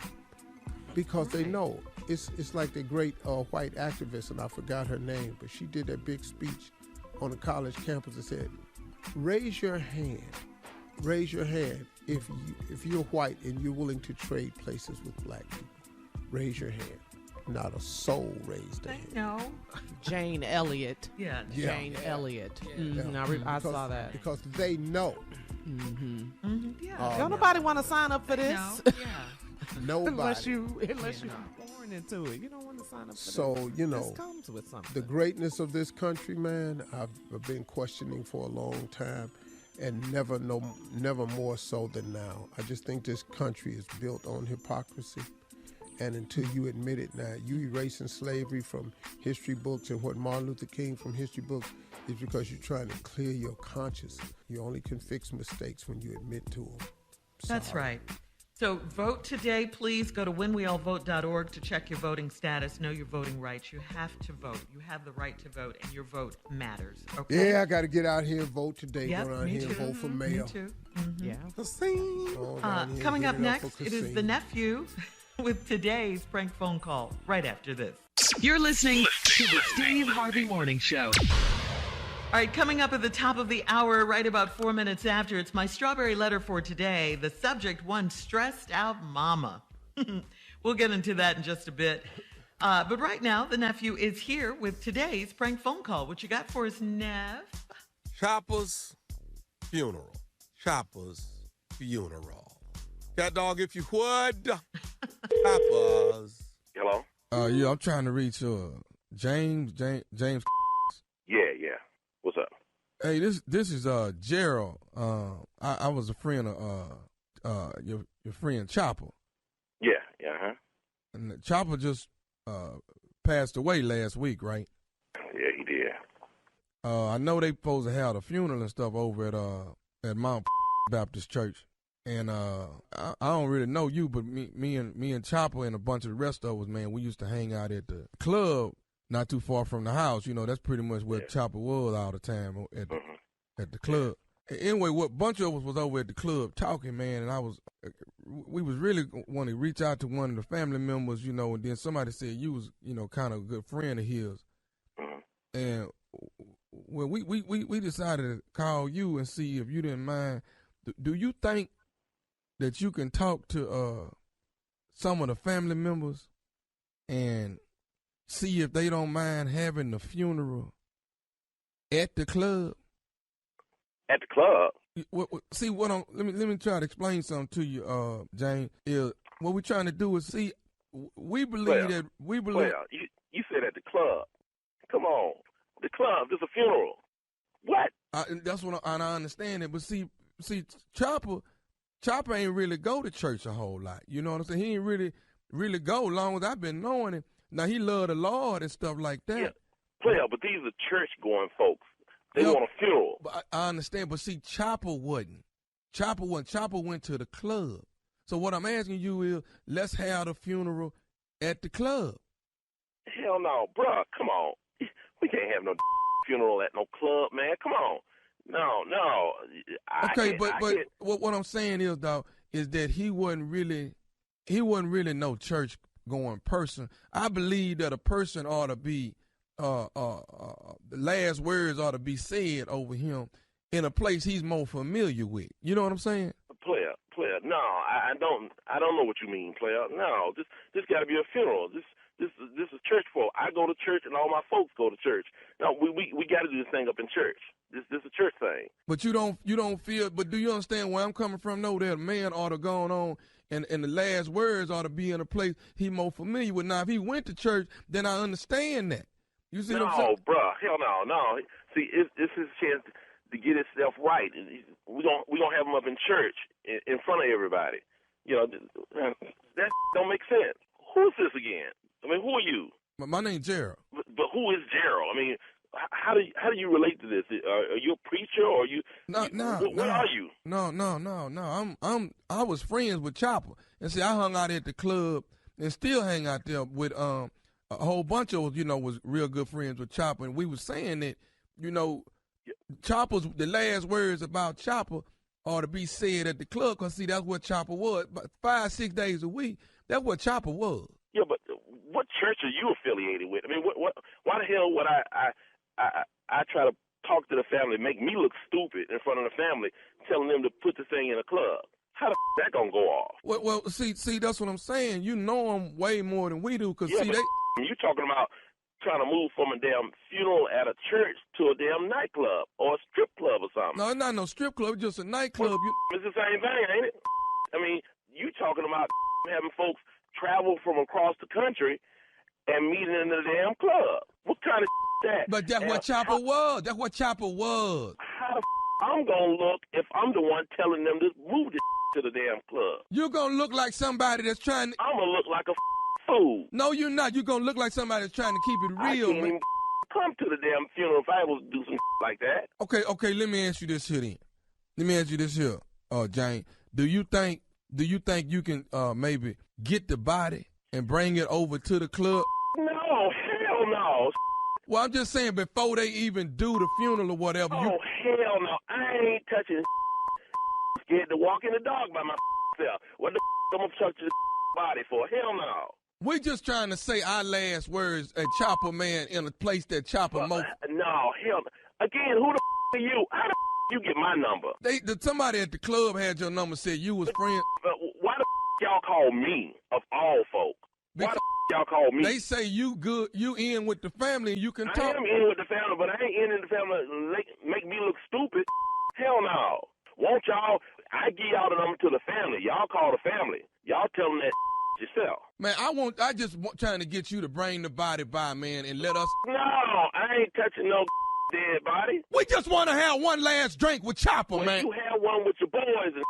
because they know it's like the great white activist, and I forgot her name, but she did that big speech on a college campus and said, raise your hand if you're white and you're willing to trade places with black people. Raise your hand. Not a soul raised their hand.
No.
Jane Elliott.
Yeah.
Jane Elliott. I saw that.
Because they know.
Yeah.
Don't nobody want to sign up for this.
No. Yeah.
Nobody.
unless you're born into it. You don't want to sign up for this.
So,
This comes with something.
the greatness of this country, man, I've been questioning for a long time, and never more so than now. I just think this country is built on hypocrisy. And until you admit it now, you erasing slavery from history books and what Martin Luther King from history books is because you're trying to clear your conscience. You only can fix mistakes when you admit to them.
That's right. So vote today, please. Go to whenweallvote.org to check your voting status. Know your voting rights. You have to vote. You have the right to vote, and your vote matters. Okay?
Yeah, I got to get out here and vote today.
Yep,
Go down
me
here
too.
and vote for mayor.
Me too.
Yeah.
Go down here
Coming
and
up
get it
next,
for
it is
Cassine.
the nephew with today's prank phone call right after this.
You're listening to the Steve Harvey Morning Show.
All right, coming up at the top of the hour, right about 4 minutes after, it's my strawberry letter for today. The subject, one stressed out mama. We'll get into that in just a bit. But right now, the nephew is here with today's prank phone call. What you got for us, Nev?
Chopper's funeral. Chopper's funeral. Cat dog, if you would. Chopper's.
Hello?
Yeah, I'm trying to reach James.
Yeah. What's up?
Hey, this is Gerald. I was a friend of your friend Chopper.
Yeah.
And Chopper just passed away last week, right?
Yeah, he did.
I know they supposed to have a funeral and stuff over at Mount Baptist Church. And I don't really know you, but me and Chopper and a bunch of the rest of us, man, we used to hang out at the club not too far from the house. You know, that's pretty much where Chopper was all the time at the club. Anyway, what bunch of us was over at the club talking, man, and we was really want to reach out to one of the family members, and then somebody said you was, kind of a good friend of his. Mm-hmm. And well, we decided to call you and see if you didn't mind. Do you think that you can talk to some of the family members and see if they don't mind having the funeral at the club?
At the club?
See, let me try to explain something to you, Jane. What we're trying to do is see. We believe that we believe.
Well, you said at the club. Come on, the club. There's a funeral. What?
That's what I understand it. But see, Chopper ain't really go to church a whole lot. You know what I'm saying? He ain't really go. Long as I've been knowing him. Now he love the Lord and stuff like that.
Yeah. Player, but these are church going folks. They want a funeral.
But I understand. But see, Chopper wasn't. Chopper went to the club. So what I'm asking you is, let's have the funeral at the club.
Hell no, bruh. Come on. We can't have no funeral at no club, man. Come on. No.
Okay, but what I'm saying is, dog, is that he wasn't really no church going person. I believe that a person ought to be the last words ought to be said over him in a place he's more familiar with. You know what I'm saying?
Player. No, I don't know what you mean, player. No, this got to be a funeral. This is church folk. I go to church and all my folks go to church. No, we got to do this thing up in church. This is a church thing.
But you don't feel. But do you understand where I'm coming from? No, that a man ought to go on. And the last words ought to be in a place he's more familiar with. Now, if he went to church, then I understand that. You see what I'm saying?
No, bruh. Hell no. See, it's his chance to get himself right. We're gonna have him up in church in front of everybody. That don't make sense. Who's this again? I mean, who are you?
My name's Gerald.
But who is Gerald? I mean, how do you relate to this? Are you a preacher or are you?
No.
What are you?
No. I was friends with Chopper, and see, I hung out at the club and still hang out there with a whole bunch of us. Was real good friends with Chopper, and we was saying that Chopper's the last words about Chopper ought to be said at the club, because see, that's what Chopper was. But 5-6 days a week, that's what Chopper was.
Yeah, but what church are you affiliated with? I mean, why the hell would I try to talk to the family, make me look stupid in front of the family, telling them to put the thing in a club? How the that gonna go off?
Well, see, that's what I'm saying. You know them way more than we do, because see,
you talking about trying to move from a damn funeral at a church to a damn nightclub or a strip club or something.
No, it's not no strip club, just a nightclub.
It's the same thing, ain't it? I mean, you talking about having folks travel from across the country and meet in the damn club. What kind of is that?
But that's what Chopper was. That's what Chopper was.
How the I'm gonna look if I'm the one telling them to move this to the damn club?
You're gonna look like somebody that's trying to...
I'm gonna look like a fool.
No, you're not. You're gonna look like somebody that's trying to keep it real,
I can't even come to the damn funeral if I was to do some like that.
Okay, let me ask you this here then. Let me ask you this here, Jane. Do you think you can maybe get the body and bring it over to the club?
No, hell no.
Well, I'm just saying, before they even do the funeral or whatever.
Oh, hell no. I ain't touching scared to walk in the dog by myself. What the I'm gonna touch the body for? Hell no.
We're just trying to say our last words at Chopper Man in a place that Chopper most.
No, hell no. Again, who the are you? How the you get my number?
Somebody at the club had your number, said you was friend.
Why the y'all call me of all folk? Why the y'all call me?
They say you good, you in with the family, and you can talk.
I am in with the family, but I ain't in the family make me look stupid. Hell no. Won't y'all? I give y'all the number to the family. Y'all call the family. Y'all tell them that yourself.
Man, I just trying to get you to bring the body by, man, and let us.
No, I ain't touching no dead body.
We just want to have one last drink with Chopper, man.
You have one with your boys, and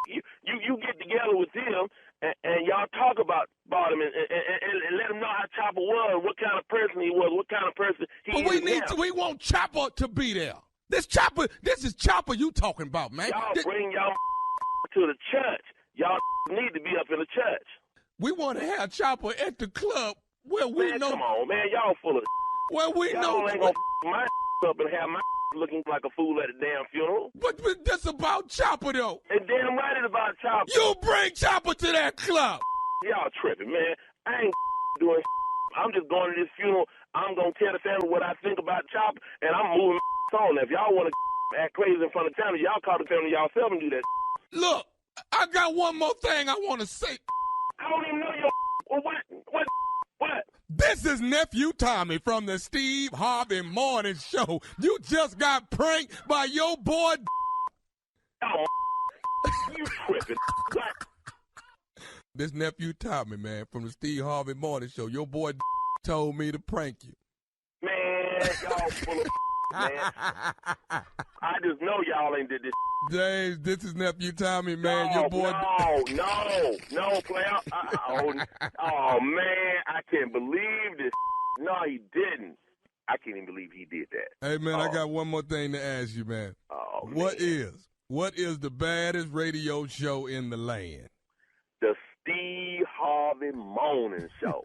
you get together with them, and y'all talk about him, and let them know how Chopper was, what kind of person he was, what kind of person he is.
But we want Chopper to be there. This is Chopper you talking about, man.
Y'all bring y'all to the church. Y'all need to be up in the church.
We want to have Chopper at the club where we know.
Come on, man. Y'all full of
where we
y'all
know.
Ain't gonna my up and have my looking like a fool at a damn funeral.
But that's about Chopper, though.
And damn right it's about Chopper.
You bring Chopper to that club.
Y'all tripping, man. I ain't doing I'm just going to this funeral. I'm going to tell the family what I think about Chopper, and I'm moving on. If y'all want to act crazy in front of the family, y'all call the family yourself and do that.
Look, I got one more thing I want to say.
I don't even know your what?
This is Nephew Tommy from the Steve Harvey Morning Show. You just got pranked by your boy.
Oh, you tripping. What?
This Nephew Tommy, man, from the Steve Harvey Morning Show. Your boy told me to prank you.
Man, y'all full of man. I just know y'all ain't did this.
James, this is Nephew Tommy, man. Your boy.
No, player. Oh, man, I can't believe this. No, he didn't. I can't even believe he did that.
Hey, man, I got one more thing to ask you, man.
Oh,
What is the baddest radio show in the land?
The Steve Harvey Morning Show.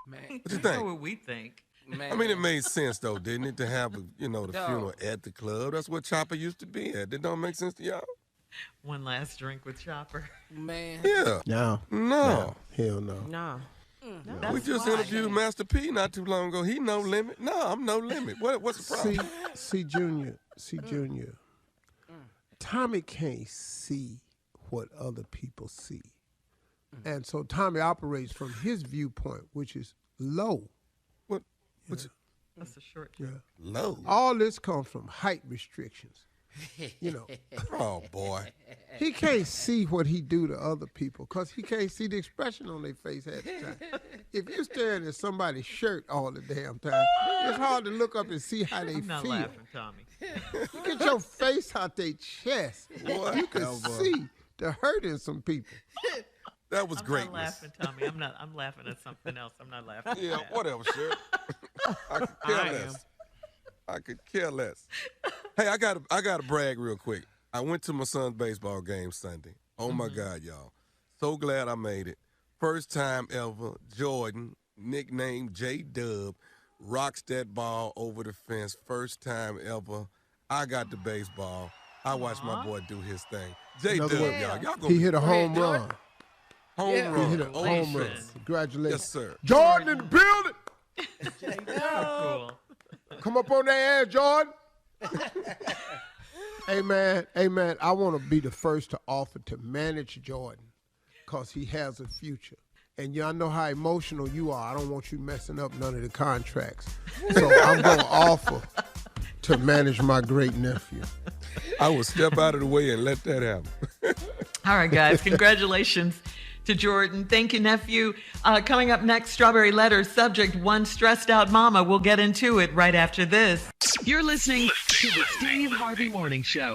Man,
What you
You
think?
know what we think.
man.
I mean, it made sense, though, didn't it, to have, the funeral at the club? That's what Chopper used to be at. That don't make sense to y'all?
One last drink with Chopper.
Man.
Yeah.
No. Hell no.
No.
We just interviewed Master P not too long ago. He no limit. No, I'm no limit. What's the problem?
See, Junior. Tommy can't see what other people see. And so Tommy operates from his viewpoint, which is low.
That's a short
Yeah.
Low.
All this comes from height restrictions.
Oh, boy.
He can't see what he do to other people because he can't see the expression on their face at the time. If you're staring at somebody's shirt all the damn time, it's hard to look up and see how they
I'm not
feel.
laughing, Tommy.
You get your face out their chest. You can see the hurt in some people.
That was
I'm
greatness.
not laughing, Tommy. I'm laughing at something else. I'm not laughing.
Yeah,
at that.
whatever, sure. I could care less. Hey, I gotta brag real quick. I went to my son's baseball game Sunday. Oh my God, y'all. So glad I made it. First time ever, Jordan, nicknamed J-Dub, rocks that ball over the fence. First time ever. I got the baseball. I watched my boy do his thing. J-Dub, y'all gonna
He hit a home run.
home run.
He hit a home run. Congratulations.
Yes, sir.
Jordan in the building.
Cool.
Come up on that ass, Jordan. Hey, man, I want to be the first to offer to manage Jordan because he has a future. And y'all know how emotional you are. I don't want you messing up none of the contracts. So I'm going to offer to manage my great nephew.
I will step out of the way and let that happen.
All right, guys. Congratulations to Jordan. Thank you, nephew. Coming up next, Strawberry Letter, subject one stressed out mama. We'll get into it right after this.
You're listening to the Steve Harvey Morning Show.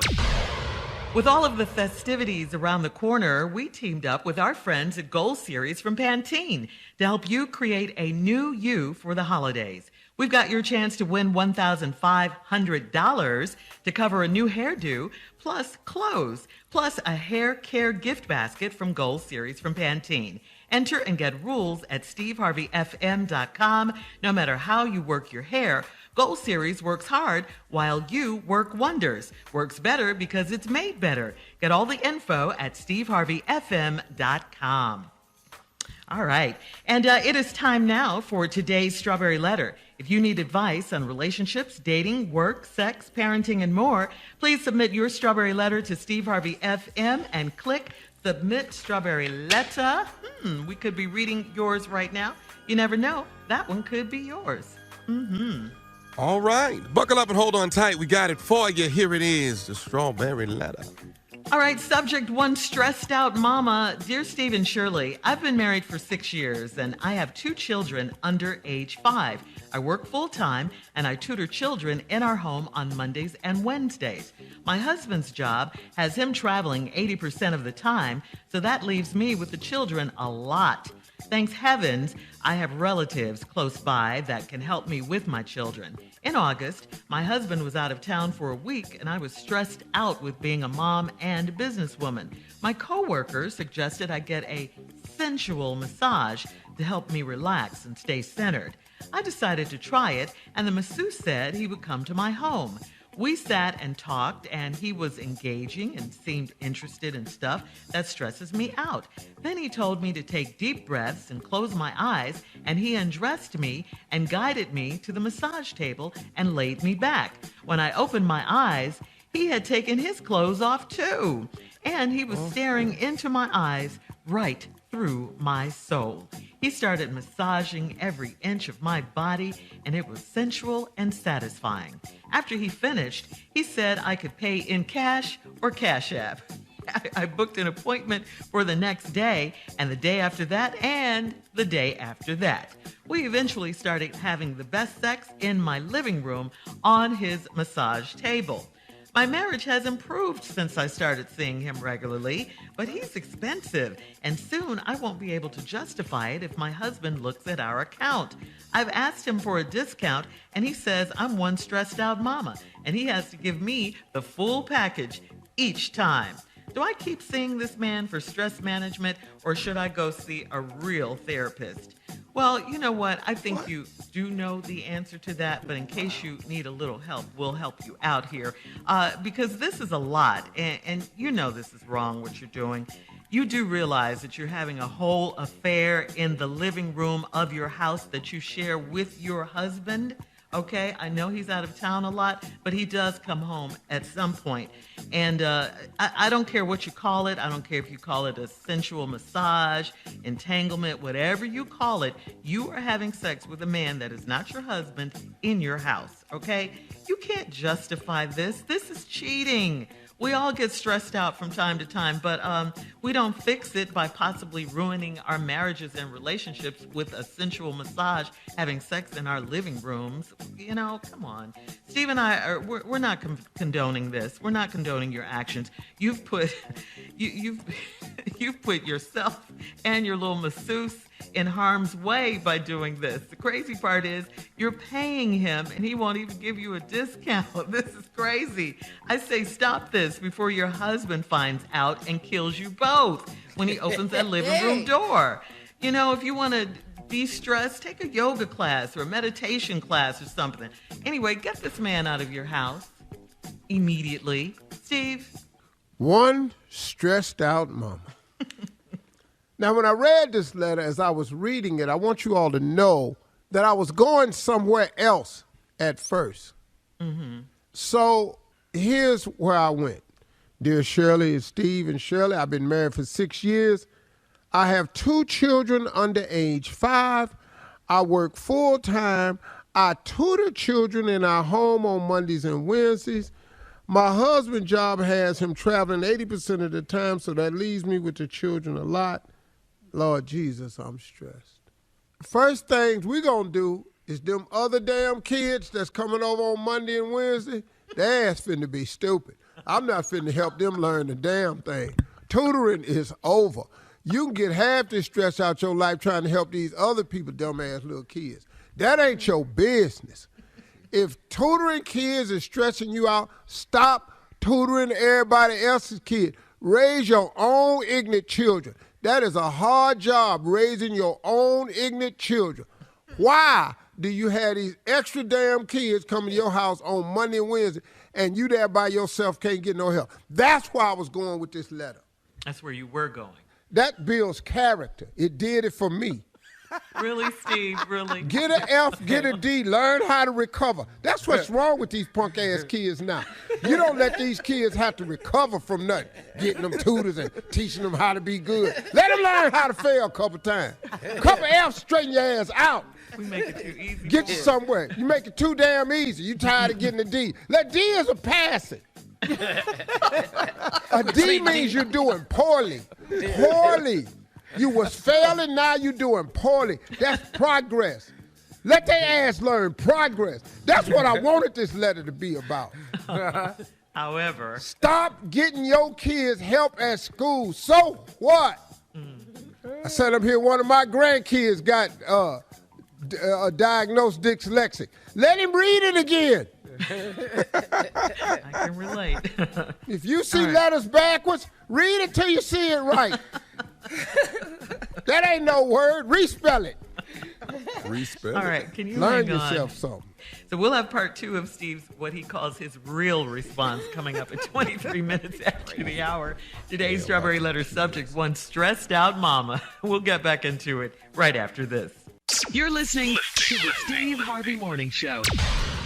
With all of the festivities around the corner, we teamed up with our friends at Goal Series from Pantene to help you create a new you for the holidays. We've got your chance to win $1,500 to cover a new hairdo, plus clothes, plus a hair care gift basket from Goal Series from Pantene. Enter and get rules at steveharveyfm.com. No matter how you work your hair, Goal Series works hard while you work wonders. Works better because it's made better. Get all the info at steveharveyfm.com. All right. And it is time now for today's Strawberry Letter. If you need advice on relationships, dating, work, sex, parenting, and more, please submit your Strawberry Letter to Steve Harvey FM and click Submit Strawberry Letter. We could be reading yours right now. You never know. That one could be yours.
All right. Buckle up and hold on tight. We got it for you. Here it is, the Strawberry Letter.
All right, subject one, stressed out mama. Dear Steve and Shirley, I've been married for 6 years and I have 2 children under age 5. I work full time and I tutor children in our home on Mondays and Wednesdays. My husband's job has him traveling 80% of the time, so that leaves me with the children a lot. Thanks heavens, I have relatives close by that can help me with my children. In August, my husband was out of town for a week and I was stressed out with being a mom and businesswoman. My coworker suggested I get a sensual massage to help me relax and stay centered. I decided to try it, and the masseuse said he would come to my home. We sat and talked, and he was engaging and seemed interested in stuff that stresses me out. Then he told me to take deep breaths and close my eyes, and he undressed me and guided me to the massage table and laid me back. When I opened my eyes, he had taken his clothes off too, and he was staring into my eyes right through my soul. He started massaging every inch of my body, and it was sensual and satisfying. After he finished, he said I could pay in cash or Cash App. I booked an appointment for the next day, and the day after that, and the day after that. We eventually started having the best sex in my living room on his massage table. My marriage has improved since I started seeing him regularly, but he's expensive, and soon I won't be able to justify it if my husband looks at our account. I've asked him for a discount, and he says I'm one stressed out mama, and he has to give me the full package each time. Do I keep seeing this man for stress management, or should I go see a real therapist? Well, you know what? I think you do know the answer to that, but in case you need a little help, we'll help you out here. Because this is a lot, and you know this is wrong what you're doing. You do realize that you're having a whole affair in the living room of your house that you share with your husband. Okay, I know he's out of town a lot, but he does come home at some point. And I don't care what you call it. I don't care if you call it a sensual massage, entanglement, whatever you call it. You are having sex with a man that is not your husband in your house, okay? You can't justify this. This is cheating. We all get stressed out from time to time, but we don't fix it by possibly ruining our marriages and relationships with a sensual massage, having sex in our living rooms. You know, come on. Steve and I, we're not condoning this. We're not condoning your actions. You've put yourself and your little masseuse in harm's way by doing this. The crazy part is you're paying him and he won't even give you a discount. This is crazy. I say stop this before your husband finds out and kills you both when he opens that living room door. You know, if you want to de-stress, take a yoga class or a meditation class or something. Anyway, get this man out of your house immediately. Steve?
One stressed out mama. Now, when I read this letter, as I was reading it, I want you all to know that I was going somewhere else at first. Mm-hmm. So here's where I went. Dear Shirley and Steve and Shirley, I've been married for 6 years. I have 2 children under age 5. I work full time. I tutor children in our home on Mondays and Wednesdays. My husband's job has him traveling 80% of the time, so that leaves me with the children a lot. Lord Jesus, I'm stressed. First things we gonna do is them other damn kids that's coming over on Monday and Wednesday, their ass finna be stupid. I'm not finna help them learn the damn thing. Tutoring is over. You can get half this stress out your life trying to help these other people, dumbass little kids. That ain't your business. If tutoring kids is stressing you out, stop tutoring everybody else's kid. Raise your own ignorant children. That is a hard job, raising your own ignorant children. Why do you have these extra damn kids coming to your house on Monday and Wednesday and you there by yourself can't get no help? That's why I was going with this letter.
That's where you were going.
That builds character. It did it for me.
Really, Steve? Really?
Get an F, get a D, learn how to recover. That's what's wrong with these punk-ass kids now. You don't let these kids have to recover from nothing, getting them tutors and teaching them how to be good. Let them learn how to fail a couple times. Couple F's, straighten your ass out.
We make it too easy.
Get you somewhere. You make it too damn easy. You tired of getting a D. Let D is a passing. A D means you're doing poorly. Poorly. You was failing, now you doing poorly. That's progress. Let their ass learn progress. That's what I wanted this letter to be about.
However.
Stop getting your kids help at school. So what? I said up here, one of my grandkids got diagnosed dyslexic. Let him read it again.
I can relate.
If you see letters backwards, read it till you see it right. That ain't no word. Respell it.
Respell
All right, can you
learn
hang on?
yourself something?
So we'll have part 2 of Steve's, what he calls his real response, coming up at 23 minutes after the hour. Today's Strawberry Letter subject, one stressed out mama. We'll get back into it right after this.
You're listening to the Steve Harvey Morning Show.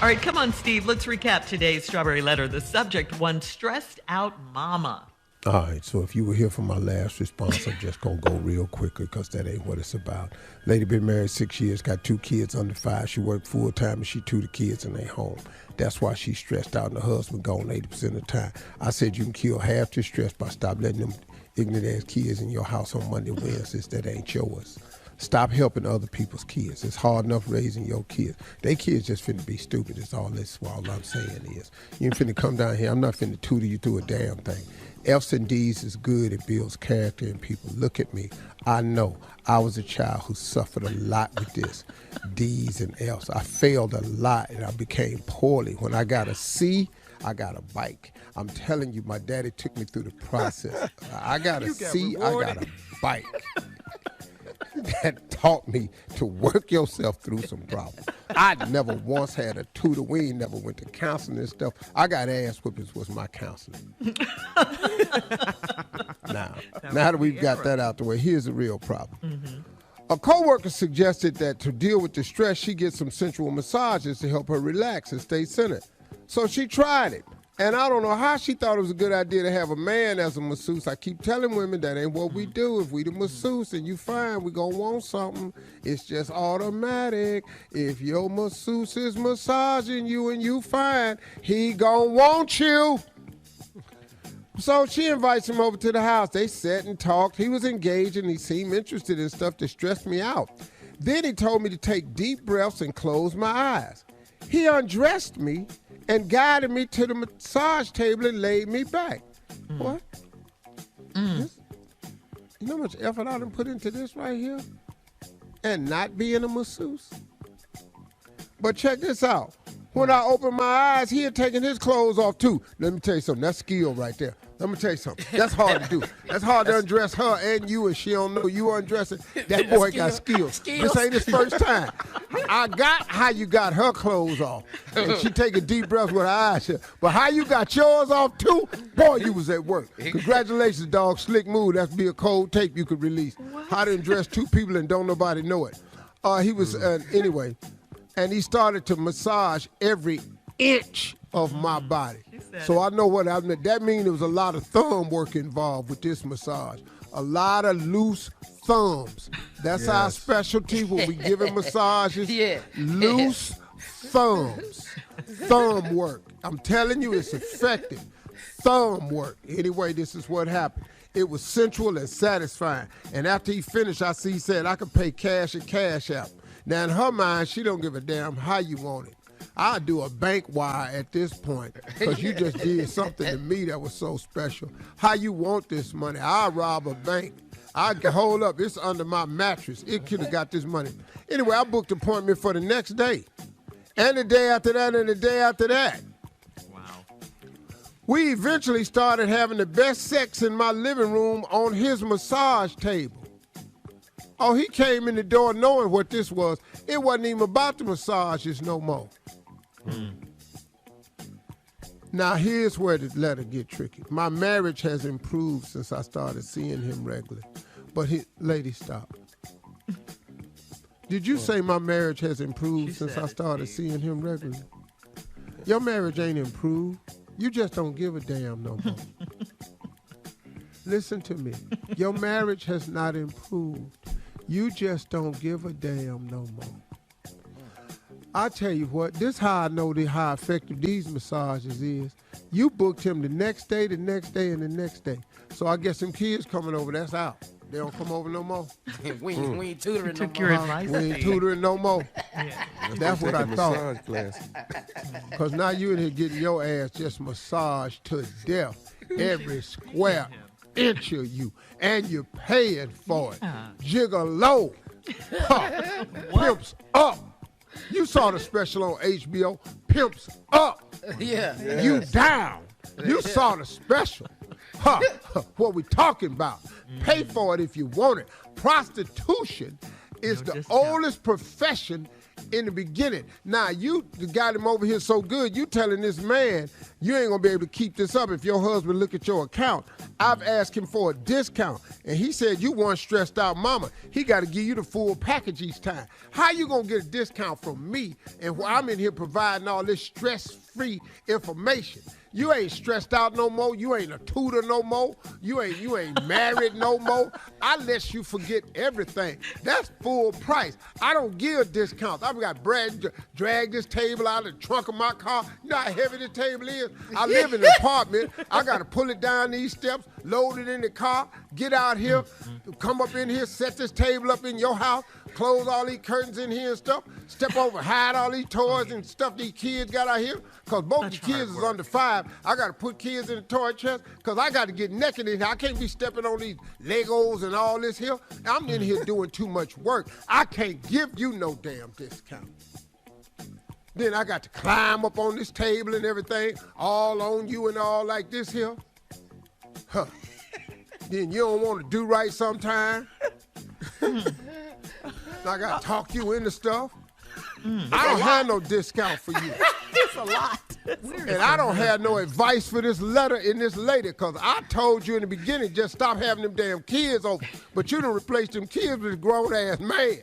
All right, come on, Steve. Let's recap today's Strawberry Letter. The subject, one stressed out mama.
All right, so if you were here for my last response, I'm just going to go real quickly because that ain't what it's about. Lady been married 6 years, got 2 kids under 5. She worked full time and she tutor kids and they home. That's why she's stressed out and the husband gone 80% of the time. I said you can kill half your stress by stop letting them ignorant-ass kids in your house on Monday, Wednesdays. That ain't yours. Stop helping other people's kids. It's hard enough raising your kids. They kids just finna be stupid. It's all I'm saying is. You ain't finna come down here. I'm not finna tutor you through a damn thing. F's and D's is good. It builds character in people. Look at me. I know. I was a child who suffered a lot with this. D's and F's. I failed a lot and I became poorly. When I got a C, I got a bike. I'm telling you, my daddy took me through the process. I got a C, I got a bike. That taught me to work yourself through some problems. I never once had a tutor. We ain't never went to counseling and stuff. I got ass whippings was my counseling. Now that we've got that out the way, here's the real problem. Mm-hmm. A coworker suggested that to deal with the stress, she get some sensual massages to help her relax and stay centered. So she tried it. And I don't know how she thought it was a good idea to have a man as a masseuse. I keep telling women that ain't what we do. If we the masseuse and you fine, we gonna want something. It's just automatic. If your masseuse is massaging you and you fine, he gonna want you. So she invites him over to the house. They sat and talked. He was engaged and he seemed interested in stuff that stressed me out. Then he told me to take deep breaths and close my eyes. He undressed me and guided me to the massage table and laid me back. What? This, you know how much effort I done put into this right here? And not being a masseuse? But check this out. When I opened my eyes, he had taken his clothes off too. Let me tell you something. That's skill right there. Let me tell you something. That's hard to do. That's hard to undress her and you, and she don't know you undressing. That boy got skills. This ain't his first time. I got how you got her clothes off. And she take a deep breath with her eyes shut. But how you got yours off too? Boy, you was at work. Congratulations, dog. Slick move. That's be a cold tape you could release. How to undress 2 people and don't nobody know it. He was, anyway. And he started to massage every inch of my body. So I know what I meant. That means there was a lot of thumb work involved with this massage. A lot of loose thumbs. That's our specialty when we giving massages. Loose thumbs. Thumb work. I'm telling you, it's effective. Thumb work. Anyway, this is what happened. It was sensual and satisfying. And after he finished, he said I could pay cash and cash out. Now, in her mind, she don't give a damn how you want it. I'll do a bank wire at this point because you just did something to me that was so special. How you want this money? I'll rob a bank. I can hold up. It's under my mattress. It could have got this money. Anyway, I booked an appointment for the next day. And the day after that and the day after that.
Wow.
We eventually started having the best sex in my living room on his massage table. Oh, he came in the door knowing what this was. It wasn't even about the massages no more. Now, here's where the letter get tricky. My marriage has improved since I started seeing him regularly. But, lady, stop. Did you say my marriage has improved since I started seeing him regularly? Your marriage ain't improved. You just don't give a damn no more. Listen to me. Your marriage has not improved. You just don't give a damn no more. I tell you what, this how I know how effective these massages is. You booked him the next day, and the next day. So I guess them kids coming over, that's out. They don't come over no more.
we ain't tutoring no
your
more.
advice.
We ain't tutoring no more. That's what I thought. Because now you in here getting your ass just massaged to death. Every square inch of you. And you're paying for it. Gigolo. Huh. Pimps up. You saw the special on HBO. Pimps up.
Yeah.
You down. You saw the special. Huh. What we talking about? Pay for it if you want it. Prostitution is the oldest profession in the beginning. Now, you got him over here so good, you telling this man, you ain't gonna be able to keep this up if your husband look at your account. I've asked him for a discount, and he said, you one stressed out mama. He gotta give you the full package each time. How you gonna get a discount from me, and I'm in here providing all this stress-free information? You ain't stressed out no more. You ain't a tutor no more. You ain't married no more. I let you forget everything. That's full price. I don't give discounts. I've got drag this table out of the trunk of my car. You know how heavy this table is? I live in an apartment. I got to pull it down these steps, load it in the car, get out here, come up in here, set this table up in your house, close all these curtains in here and stuff, step over, hide all these toys and stuff these kids got out here, because both the kids is under 5. I got to put kids in the toy chest because I got to get naked in here. I can't be stepping on these Legos and all this here. I'm in here doing too much work. I can't give you no damn discount. Then I got to climb up on this table and everything, all on you and all like this here. Huh. Then you don't want to do right sometime. I got to talk you into stuff. I don't have no discount for you.
It's a lot.
And I don't have no advice for this letter in this lady, because I told you in the beginning, just stop having them damn kids over. But you done replaced them kids with a grown-ass man.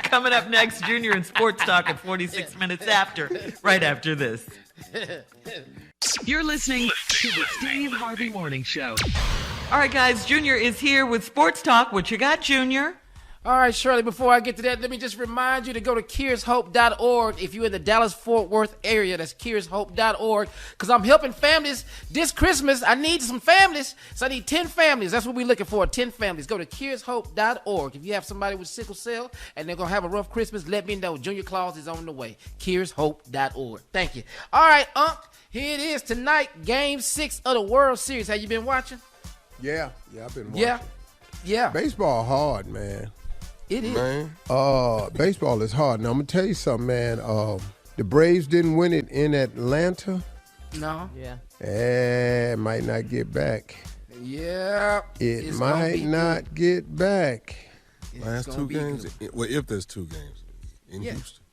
Coming up next, Junior in Sports Talk at 46 minutes after, right after this.
You're listening to the Steve Harvey Morning Show.
All right, guys, Junior is here with Sports Talk. What you got, Junior?
All right, Shirley, before I get to that, let me just remind you to go to cureshope.org if you're in the Dallas-Fort Worth area. That's cureshope.org, because I'm helping families this Christmas. I need some families, so I need 10 families. That's what we're looking for, 10 families. Go to cureshope.org. If you have somebody with sickle cell and they're going to have a rough Christmas, let me know. Junior Claus is on the way. cureshope.org. Thank you. All right, Unc, here it is tonight, Game 6 of the World Series. Have you been watching?
Yeah, I've been watching.
Yeah.
Baseball hard, man.
It is.
Man.
Baseball is hard. Now, I'm going to tell you something, man. The Braves didn't win it in Atlanta.
No.
Yeah.
It might not get back.
Yeah.
It might not get back.
Last 2 games? Well, if there's 2 games in Houston.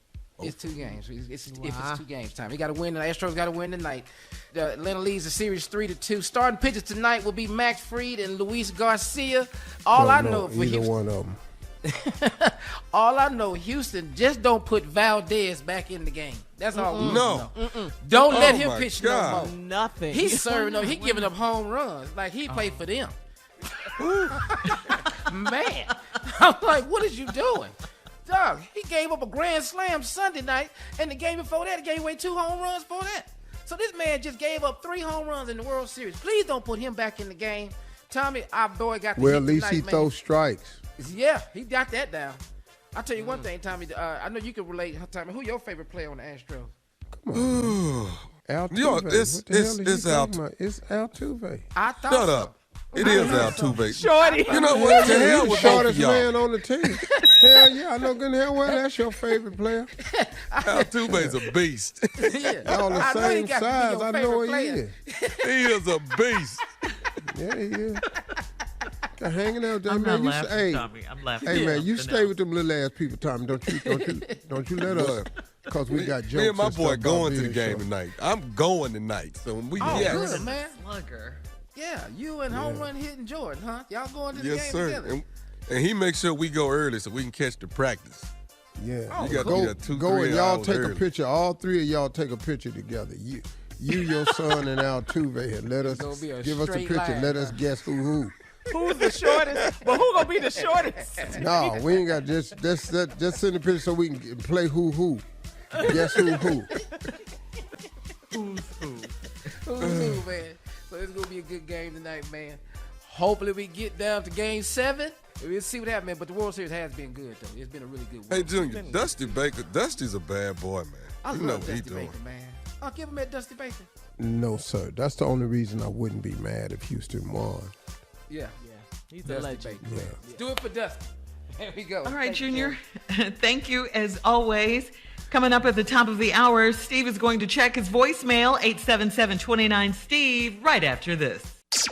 It's 2 games. If it's 2 games time. He got to win. The Astros got to win tonight. The Atlanta leads the series 3-2. Starting pitchers tonight will be Max Fried and Luis Garcia. All I know for
either
Houston,
one of them.
all I know, Houston, just don't put Valdez back in the game. That's all.
No.
Don't let him pitch
God.
no more.
Nothing.
He's serving up. He giving up home runs like he played for them. Man, I'm like, what is you doing? Dog, he gave up a grand slam Sunday night, and the game before that, he gave away 2 home runs for that. So this man just gave up 3 home runs in the World Series. Please don't put him back in the game. Tommy, our boy got the
Well,
hit
at least
tonight,
he
man.
throws strikes.
Yeah, he got that down. I'll tell you one thing, Tommy. I know you can relate. Tommy, who your favorite player on the Astros?
Come on. Altuve.
Yo,
What the hell
it's
is he
Altuve.
talking about? It's Altuve.
I thought
Shut
so.
up. It is Altuve.
Shorty.
You know what? The hell
He's the
with both of
shortest
y'all.
man on the team. Hell yeah, I know good and hell well that's your favorite player.
Altuve's a beast.
Yeah.
All the
I know he
same
got to be
size.
your
I know
favorite
he
player.
is.
He is a beast.
Yeah, he is. Got hanging out there,
I'm
man.
not
You
laughing,
hey,
Tommy. I'm laughing.
hey, man, you
Something
stay
else.
with them little ass people, Tommy. Don't you let us, because we got jokes.
Me and my
stuff
boy
about
going to the
being
game
short.
tonight. I'm going tonight. So when we
Oh,
yes.
good, man.
Slugger.
Yeah, you and home run hitting Jordan, huh? Y'all going to the
Yes,
game
sir.
together?
And he makes sure we go early so we can catch the practice.
Yeah,
Oh,
You got to
go,
be there 2-3
go and y'all
hours
take
early.
a picture. All 3 of y'all take a picture together. You, your son, and Altuve, and let us
gonna be a
give us a
straight
picture.
line,
Let
huh?
us guess who.
Who's the shortest? But who gonna be the shortest?
No, we ain't got just send a picture so we can play who. Guess who.
Ooh, man. So it's gonna be a good game tonight, man. Hopefully we get down to Game 7. We'll see what happens, man. But the World Series has been good, though. It's been a really good one.
Hey, Junior, Dusty Baker. Dusty's a bad boy, man.
I
You know
love
what he
Dusty
doing.
Baker, man. I'll give him at Dusty Baker.
No, sir. That's the only reason I wouldn't be mad if Houston won.
Yeah.
He's a
Dusty
legend.
Baker.
Yeah.
Let's do it for Dusty. There we go.
All right,
Thank you,
Junior. Thank you, as always. Coming up at the top of the hour, Steve is going to check his voicemail, 877-29-STEVE, right after this.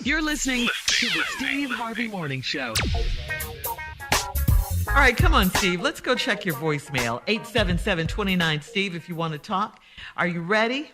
You're listening to the Steve Harvey Morning Show.
All right, come on, Steve. Let's go check your voicemail. 877-29-STEVE if you want to talk. Are you ready?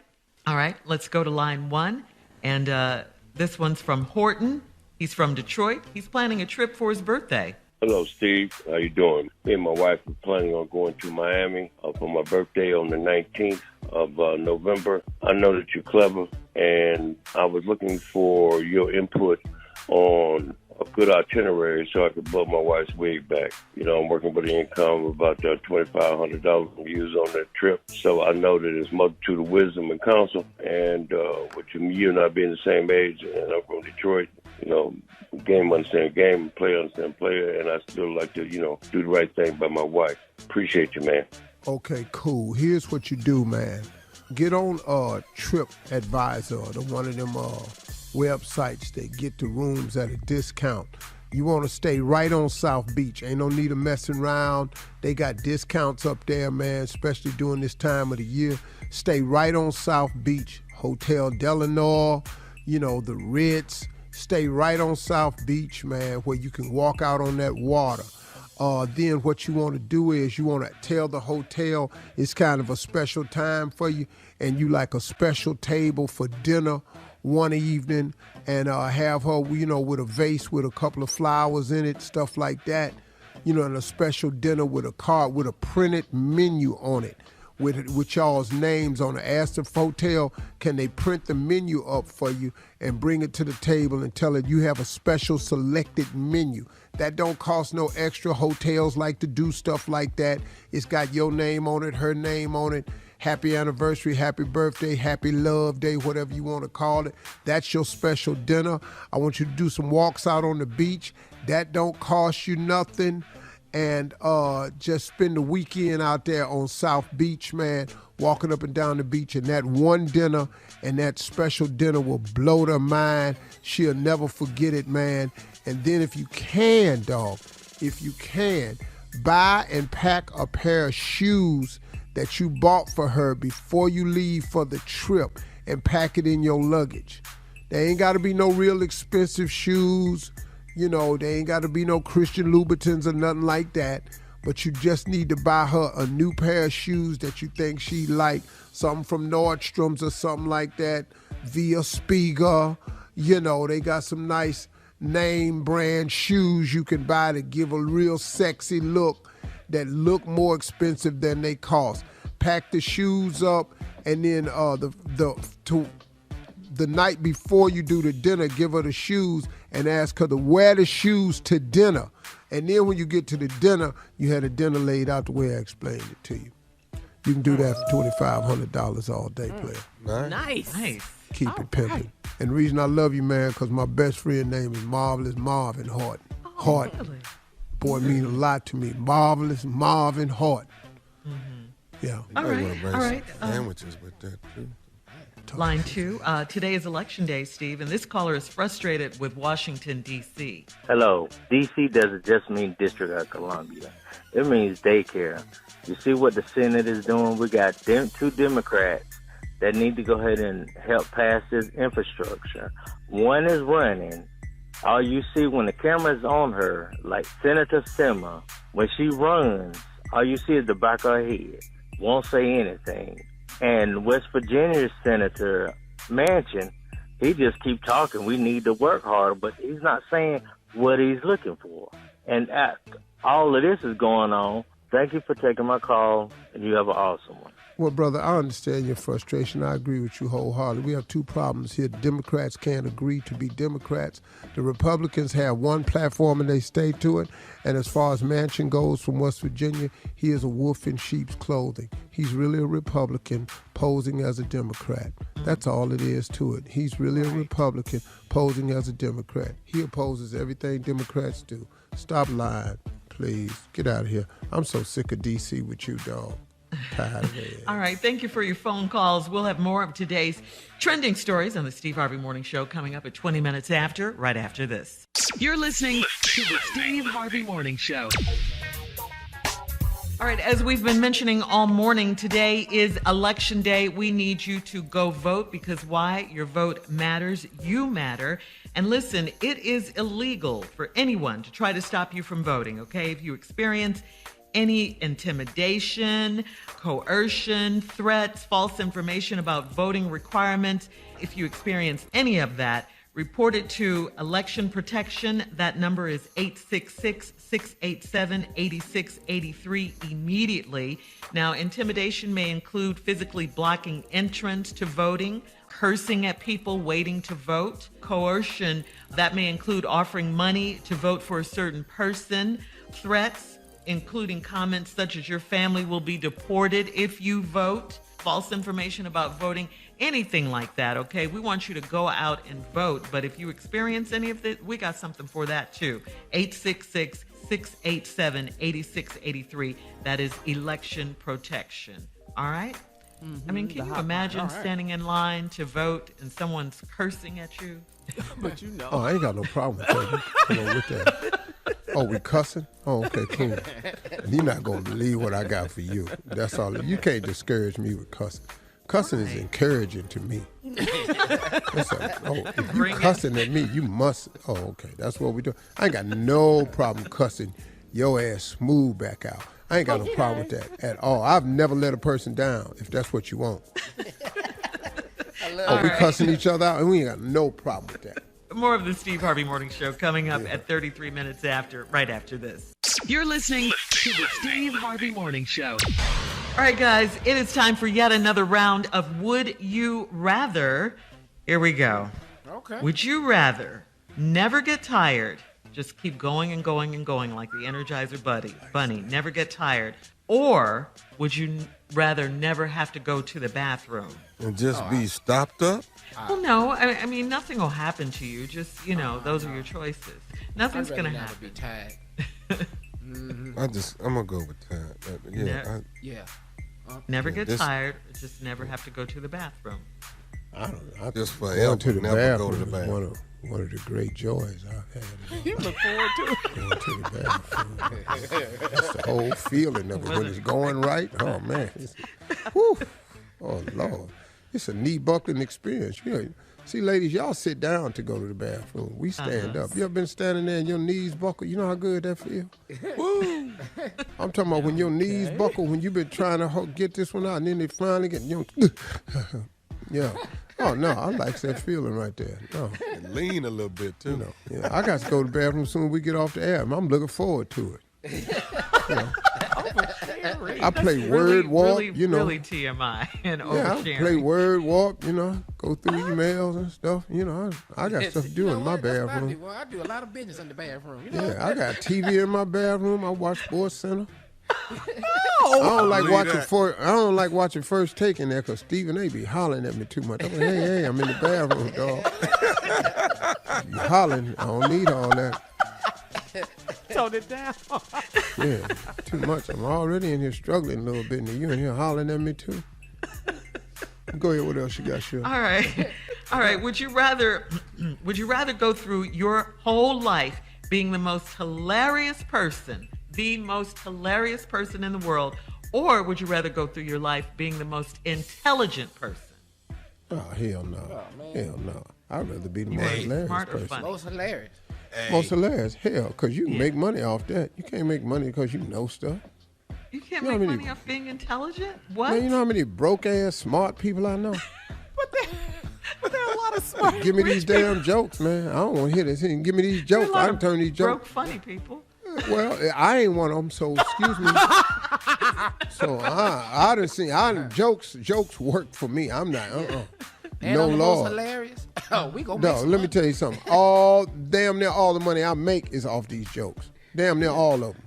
All right, let's go to line 1. And this one's from Horton. He's from Detroit. He's planning a trip for his birthday.
Hello, Steve. How you doing? Me and my wife are planning on going to Miami for my birthday on the 19th of November. I know that you're clever, and I was looking for your input on a good itinerary so I could blow my wife's wig back. You know, I'm working with an income of about $2,500 to use on that trip. So I know that there's multitude of wisdom and counsel. And with you and I being the same age, and I'm from Detroit, you know, game understand game, player understand player, and I still like to, you know, do the right thing by my wife. Appreciate you, man.
Okay, cool. Here's what you do, man. Get on Trip Advisor, the one of them websites that get the rooms at a discount. You want to stay right on South Beach. Ain't no need of messing around. They got discounts up there, man, especially during this time of the year. Stay right on South Beach. Hotel Delano, you know, the Ritz. Stay right on South Beach, man, where you can walk out on that water. Then what you want to do is you want to tell the hotel it's kind of a special time for you, and you like a special table for dinner one evening, and have her, you know, with a vase with a couple of flowers in it, stuff like that, you know, and a special dinner with a card with a printed menu on it, with y'all's names on it. Ask the hotel, can they print the menu up for you and bring it to the table and tell it you have a special selected menu. That don't cost no extra. Hotels like to do stuff like that. It's got your name on it, her name on it. Happy anniversary, happy birthday, happy love day, whatever you want to call it. That's your special dinner. I want you to do some walks out on the beach. That don't cost you nothing. And just spend the weekend out there on South Beach, man, walking up and down the beach. And that one dinner and that special dinner will blow their mind. She'll never forget it, man. And then if you can, buy and pack a pair of shoes that you bought for her before you leave for the trip, and pack it in your luggage. They ain't got to be no real expensive shoes. You know, they ain't got to be no Christian Louboutins or nothing like that. But you just need to buy her a new pair of shoes that you think she like. Something from Nordstrom's or something like that. Via Spiegel. You know, they got some nice name brand shoes you can buy to give a real sexy look that look more expensive than they cost. Pack the shoes up, and then the night before you do the dinner, give her the shoes and ask her to wear the shoes to dinner. And then when you get to the dinner, you had a dinner laid out the way I explained it to you. You can do that for $2,500 all day, player.
Nice.
Keep it pimping. Right. And the reason I love you, man, because my best friend name is Marvelous Marvin Horton. Horton. Really? Boy, mean a lot to me. Marvelous Marvin Horton. Mm-hmm. Yeah.
All right. Sandwiches with that, too.
Line 2. Today is Election Day, Steve, and this caller is frustrated with Washington, D.C.
Hello. D.C. doesn't just mean District of Columbia. It means daycare. You see what the Senate is doing? We got 2 Democrats that need to go ahead and help pass this infrastructure. One is running. All you see when the camera's on her, like Senator Simma, when she runs, all you see is the back of her head. Won't say anything. And West Virginia's Senator Manchin, he just keep talking. We need to work harder, but he's not saying what he's looking for. And all of this is going on. Thank you for taking my call, and you have an awesome one.
Well, brother, I understand your frustration. I agree with you wholeheartedly. We have 2 problems here. The Democrats can't agree to be Democrats. The Republicans have one platform and they stay to it. And as far as Manchin goes from West Virginia, he is a wolf in sheep's clothing. He's really a Republican posing as a Democrat. That's all it is to it. He's really a Republican posing as a Democrat. He opposes everything Democrats do. Stop lying, please. Get out of here. I'm so sick of D.C. with you, dog.
All right. Thank you for your phone calls. We'll have more of today's trending stories on the Steve Harvey Morning Show coming up at 20 minutes after, right after this.
You're listening to the Steve Harvey Morning Show.
All right, as we've been mentioning all morning, today is Election Day. We need you to go vote because why? Your vote matters. You matter. And listen, it is illegal for anyone to try to stop you from voting, okay? If you experience any intimidation, coercion, threats, false information about voting requirements, if you experience any of that, report it to Election Protection. That number is 866-687-8683 immediately. Now, intimidation may include physically blocking entrance to voting, cursing at people waiting to vote. Coercion, that may include offering money to vote for a certain person. Threats, including comments such as your family will be deported if you vote. False information about voting, anything like that, okay? We want you to go out and vote, but if you experience any of this, we got something for that too. 866-687-8683. That is election protection. All right? I mean, can you imagine standing in line to vote and someone's cursing at you?
But you know.
Oh, I ain't got no problem with that. Come on with that. Oh, we cussing? Oh, okay, cool. You're not going to believe what I got for you. That's all. You can't discourage me with cussing. Cussing is encouraging to me. If you cussing at me, you must. Oh, okay, that's what we do. I ain't got no problem cussing your ass smooth back out. I ain't got no problem with that at all. I've never let a person down if that's what you want. We cussing each other out, and we ain't got no problem with that.
More of the Steve Harvey Morning Show coming up at 33 minutes after, right after this.
You're listening to the Steve Harvey Morning Show.
All right, guys, it is time for yet another round of Would You Rather. Here we go.
Okay.
Would you rather never get tired, just keep going and going and going like the Energizer Bunny, never get tired, or would you rather never have to go to the bathroom?
And just be stopped up?
Well, no. I mean, nothing will happen to you. Just, those are your choices. Nothing's going to happen.
Be tired.
I'm going to go with tired.
Never get tired. Just never have to go to the bathroom.
I don't know.
Just forever
to the
never
bathroom
go to the bathroom.
One of the great joys I've had.
You look forward to it.
Going to the bathroom. That's the whole feeling of it when it's going right. Oh, man. Whew. Oh, Lord. It's a knee-buckling experience. See, ladies, y'all sit down to go to the bathroom. We stand up. You ever been standing there and your knees buckle? You know how good that feels? Woo! I'm talking about when your knees buckle, when you've been trying to get this one out, and then they finally get, yeah. Oh, no, I like that feeling right there. No.
And lean a little bit, too.
Yeah, I got to go to the bathroom soon as we get off the air. I'm looking forward to it. I play word walk,
Really TMI and oversharing.
I play word walk, go through emails and stuff. I got stuff to do in my bathroom.
I do a lot of business in the bathroom.
Yeah, I got TV in my bathroom. I watch Sports Center. I don't like watching First Take in there because Stephen A. be hollering at me too much. I'm like, hey, I'm in the bathroom, dog. You hollering. I don't need all that.
Tone it down.
Yeah, too much. I'm already in here struggling a little bit, and you in here hollering at me too. Go ahead. What else you got, Shirley?
All right. Would you rather go through your whole life being the most hilarious person in the world, or would you rather go through your life being the most intelligent person?
Oh, hell no.
Oh,
hell no. I'd rather be the most hilarious person.
Most hilarious.
Hey.
Most hilarious. Hell, because you can make money off that. You can't make money because you know stuff.
You can't make money off being intelligent? What?
Man, you know how many broke-ass smart people I know?
But there are a lot of smart
Give me these damn jokes, man. I don't want to hear this. Give me these jokes. I can turn these jokes.
Broke funny people.
Well, I ain't one of them, so excuse me. So I done seen jokes work for me. I'm not.
And
no
I'm the
Lord.
most hilarious. Oh, we gonna
No, let me tell you something. Damn near all the money I make is off these jokes. Damn near all of them.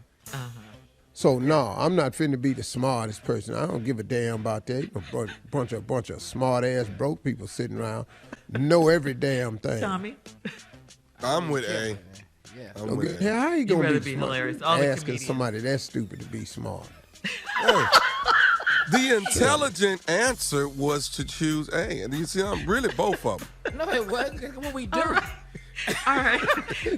So no, I'm not finna be the smartest person. I don't give a damn about that. A bunch of smart ass broke people sitting around know every damn thing.
Tommy,
I'm with A.
Yeah.
I'm with A.
Yeah, how you gonna
be
smart?
hilarious?
Asking somebody that stupid to be smart.
Hey, the intelligent answer was to choose A. And you see, I'm really both of them.
No, it wasn't. What we do?
All right.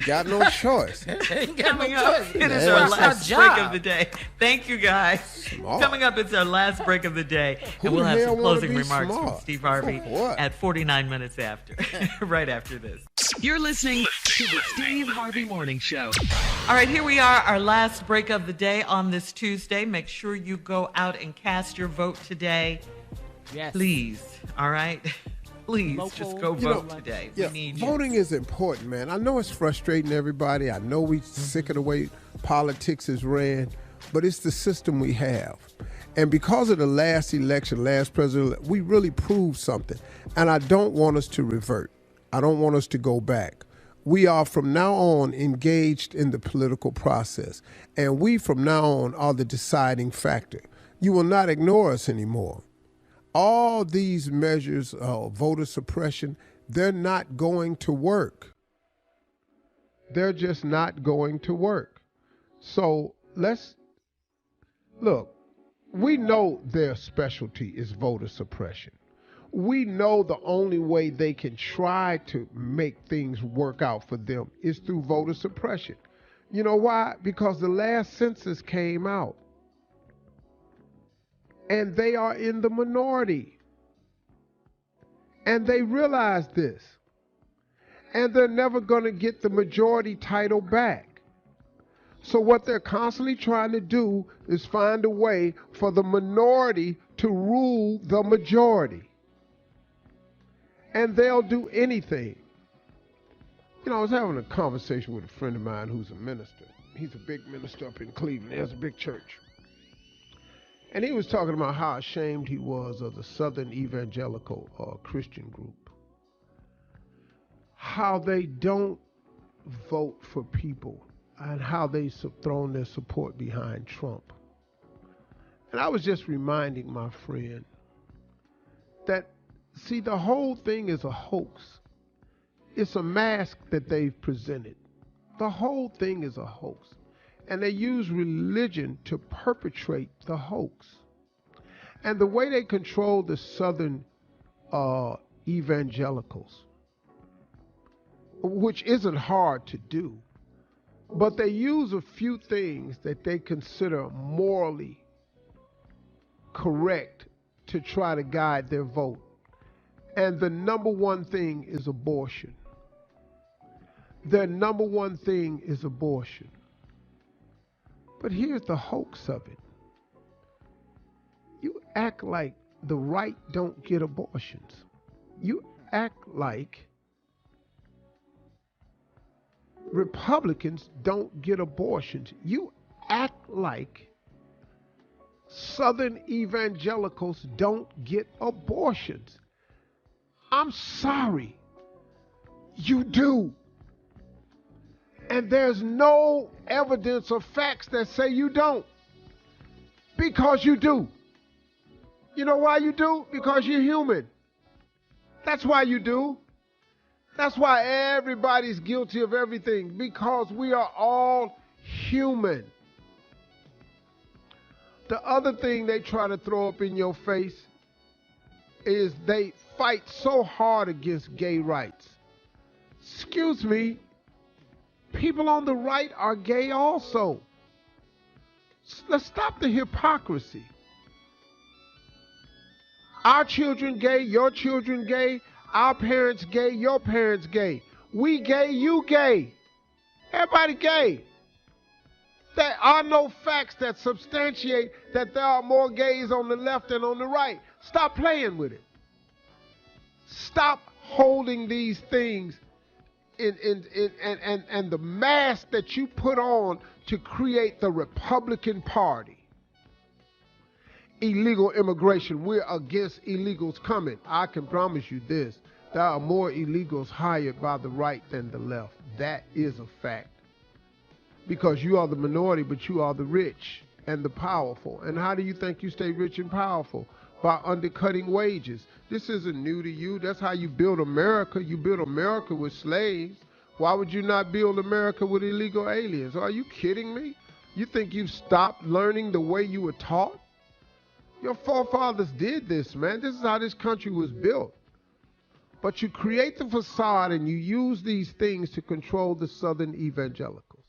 Got no choice.
Ain't got no
Coming up,
choice.
it is
Yeah.
our
It's our
last break
job.
of the day. Thank you, guys.
Smart.
Coming up, it's our last break of the day.
Who
And we'll
the
have
hell
some
wanna
closing
be
remarks from
smart?
Steve Harvey
For what?
at 49 minutes after, right after this.
You're listening to the Steve Harvey Morning Show.
All right, here we are, our last break of the day on this Tuesday. Make sure you go out and cast your vote today.
Yes.
Please, all right? Please, just go
You know,
vote today.
Yeah,
We need
voting
you.
is important, man. I know it's frustrating everybody. I know we sick of the way politics is ran, but it's the system we have. And because of the last election, last president, we really proved something. And I don't want us to revert. I don't want us to go back. We are from now on engaged in the political process. And we from now on are the deciding factor. You will not ignore us anymore. All these measures of voter suppression, they're not going to work. They're just not going to work. So let's look, we know their specialty is voter suppression. We know the only way they can try to make things work out for them is through voter suppression. You know why? Because the last census came out. And they are in the minority. And they realize this. And they're never going to get the majority title back. So what they're constantly trying to do is find a way for the minority to rule the majority. And they'll do anything. You know, I was having a conversation with a friend of mine who's a minister. He's a big minister up in Cleveland. There's a big church. And he was talking about how ashamed he was of the Southern Evangelical Christian group. How they don't vote for people and how they've thrown their support behind Trump. And I was just reminding my friend that, see, the whole thing is a hoax. It's a mask that they've presented. The whole thing is a hoax. And they use religion to perpetrate the hoax. And the way they control the Southern evangelicals, which isn't hard to do, but they use a few things that they consider morally correct to try to guide their vote. And the number one thing is abortion. Their number one thing is abortion. But here's the hoax of it. You act like the right don't get abortions. You act like Republicans don't get abortions. You act like Southern evangelicals don't get abortions. I'm sorry. You do. And there's no evidence or facts that say you don't. Because you do. You know why you do? Because you're human. That's why you do. That's why everybody's guilty of everything. Because we are all human. The other thing they try to throw up in your face is they fight so hard against gay rights. Excuse me. People on the right are gay also. Let's stop the hypocrisy. Our children gay, your children gay, our parents gay, your parents gay. We gay, you gay. Everybody gay. There are no facts that substantiate that there are more gays on the left than on the right. Stop playing with it. Stop holding these things and the mask that you put on to create the Republican Party. Illegal immigration. We're against illegals coming. I can promise you this. There are more illegals hired by the right than the left. That is a fact. Because you are the minority, but you are the rich and the powerful. And how do you think you stay rich and powerful? By undercutting wages. This isn't new to you. That's how you build America. You build America with slaves. Why would you not build America with illegal aliens? Are you kidding me? You think you've stopped learning the way you were taught? Your forefathers did this, man. This is how this country was built. But you create the facade and you use these things to control the Southern evangelicals.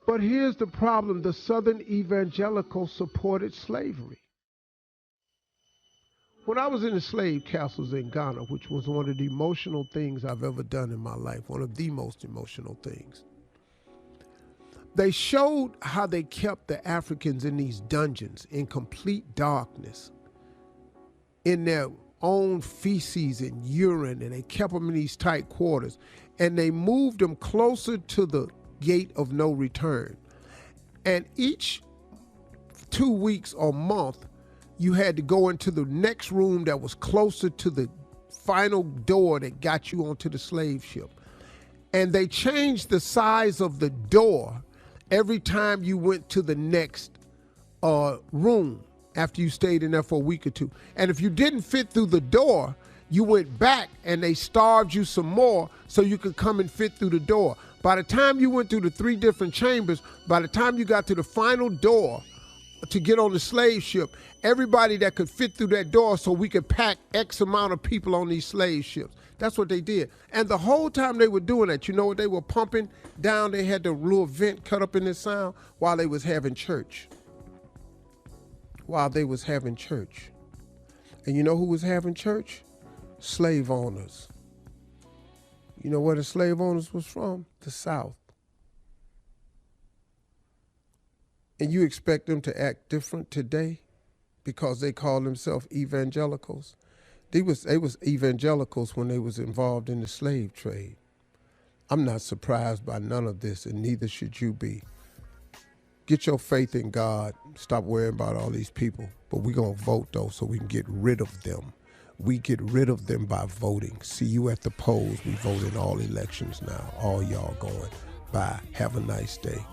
But here's the problem. The Southern evangelicals supported slavery. When I was in the slave castles in Ghana, which was one of the emotional things I've ever done in my life, one of the most emotional things, they showed how they kept the Africans in these dungeons in complete darkness, in their own feces and urine, and they kept them in these tight quarters, and they moved them closer to the gate of no return. And each 2 weeks or month, you had to go into the next room that was closer to the final door that got you onto the slave ship. And they changed the size of the door every time you went to the next room after you stayed in there for a week or two. And if you didn't fit through the door, you went back and they starved you some more so you could come and fit through the door. By the time you went through the 3 different chambers, by the time you got to the final door to get on the slave ship, everybody that could fit through that door so we could pack X amount of people on these slave ships. That's what they did. And the whole time they were doing that, you know what they were pumping down? They had the little vent cut up in the sound while they was having church. While they was having church. And you know who was having church? Slave owners. You know where the slave owners was from? The South. And you expect them to act different today because they call themselves evangelicals? They was evangelicals when they was involved in the slave trade. I'm not surprised by none of this, and neither should you be. Get your faith in God. Stop worrying about all these people. But we're going to vote, though, so we can get rid of them. We get rid of them by voting. See you at the polls. We vote in all elections now. All y'all going. Bye. Have a nice day.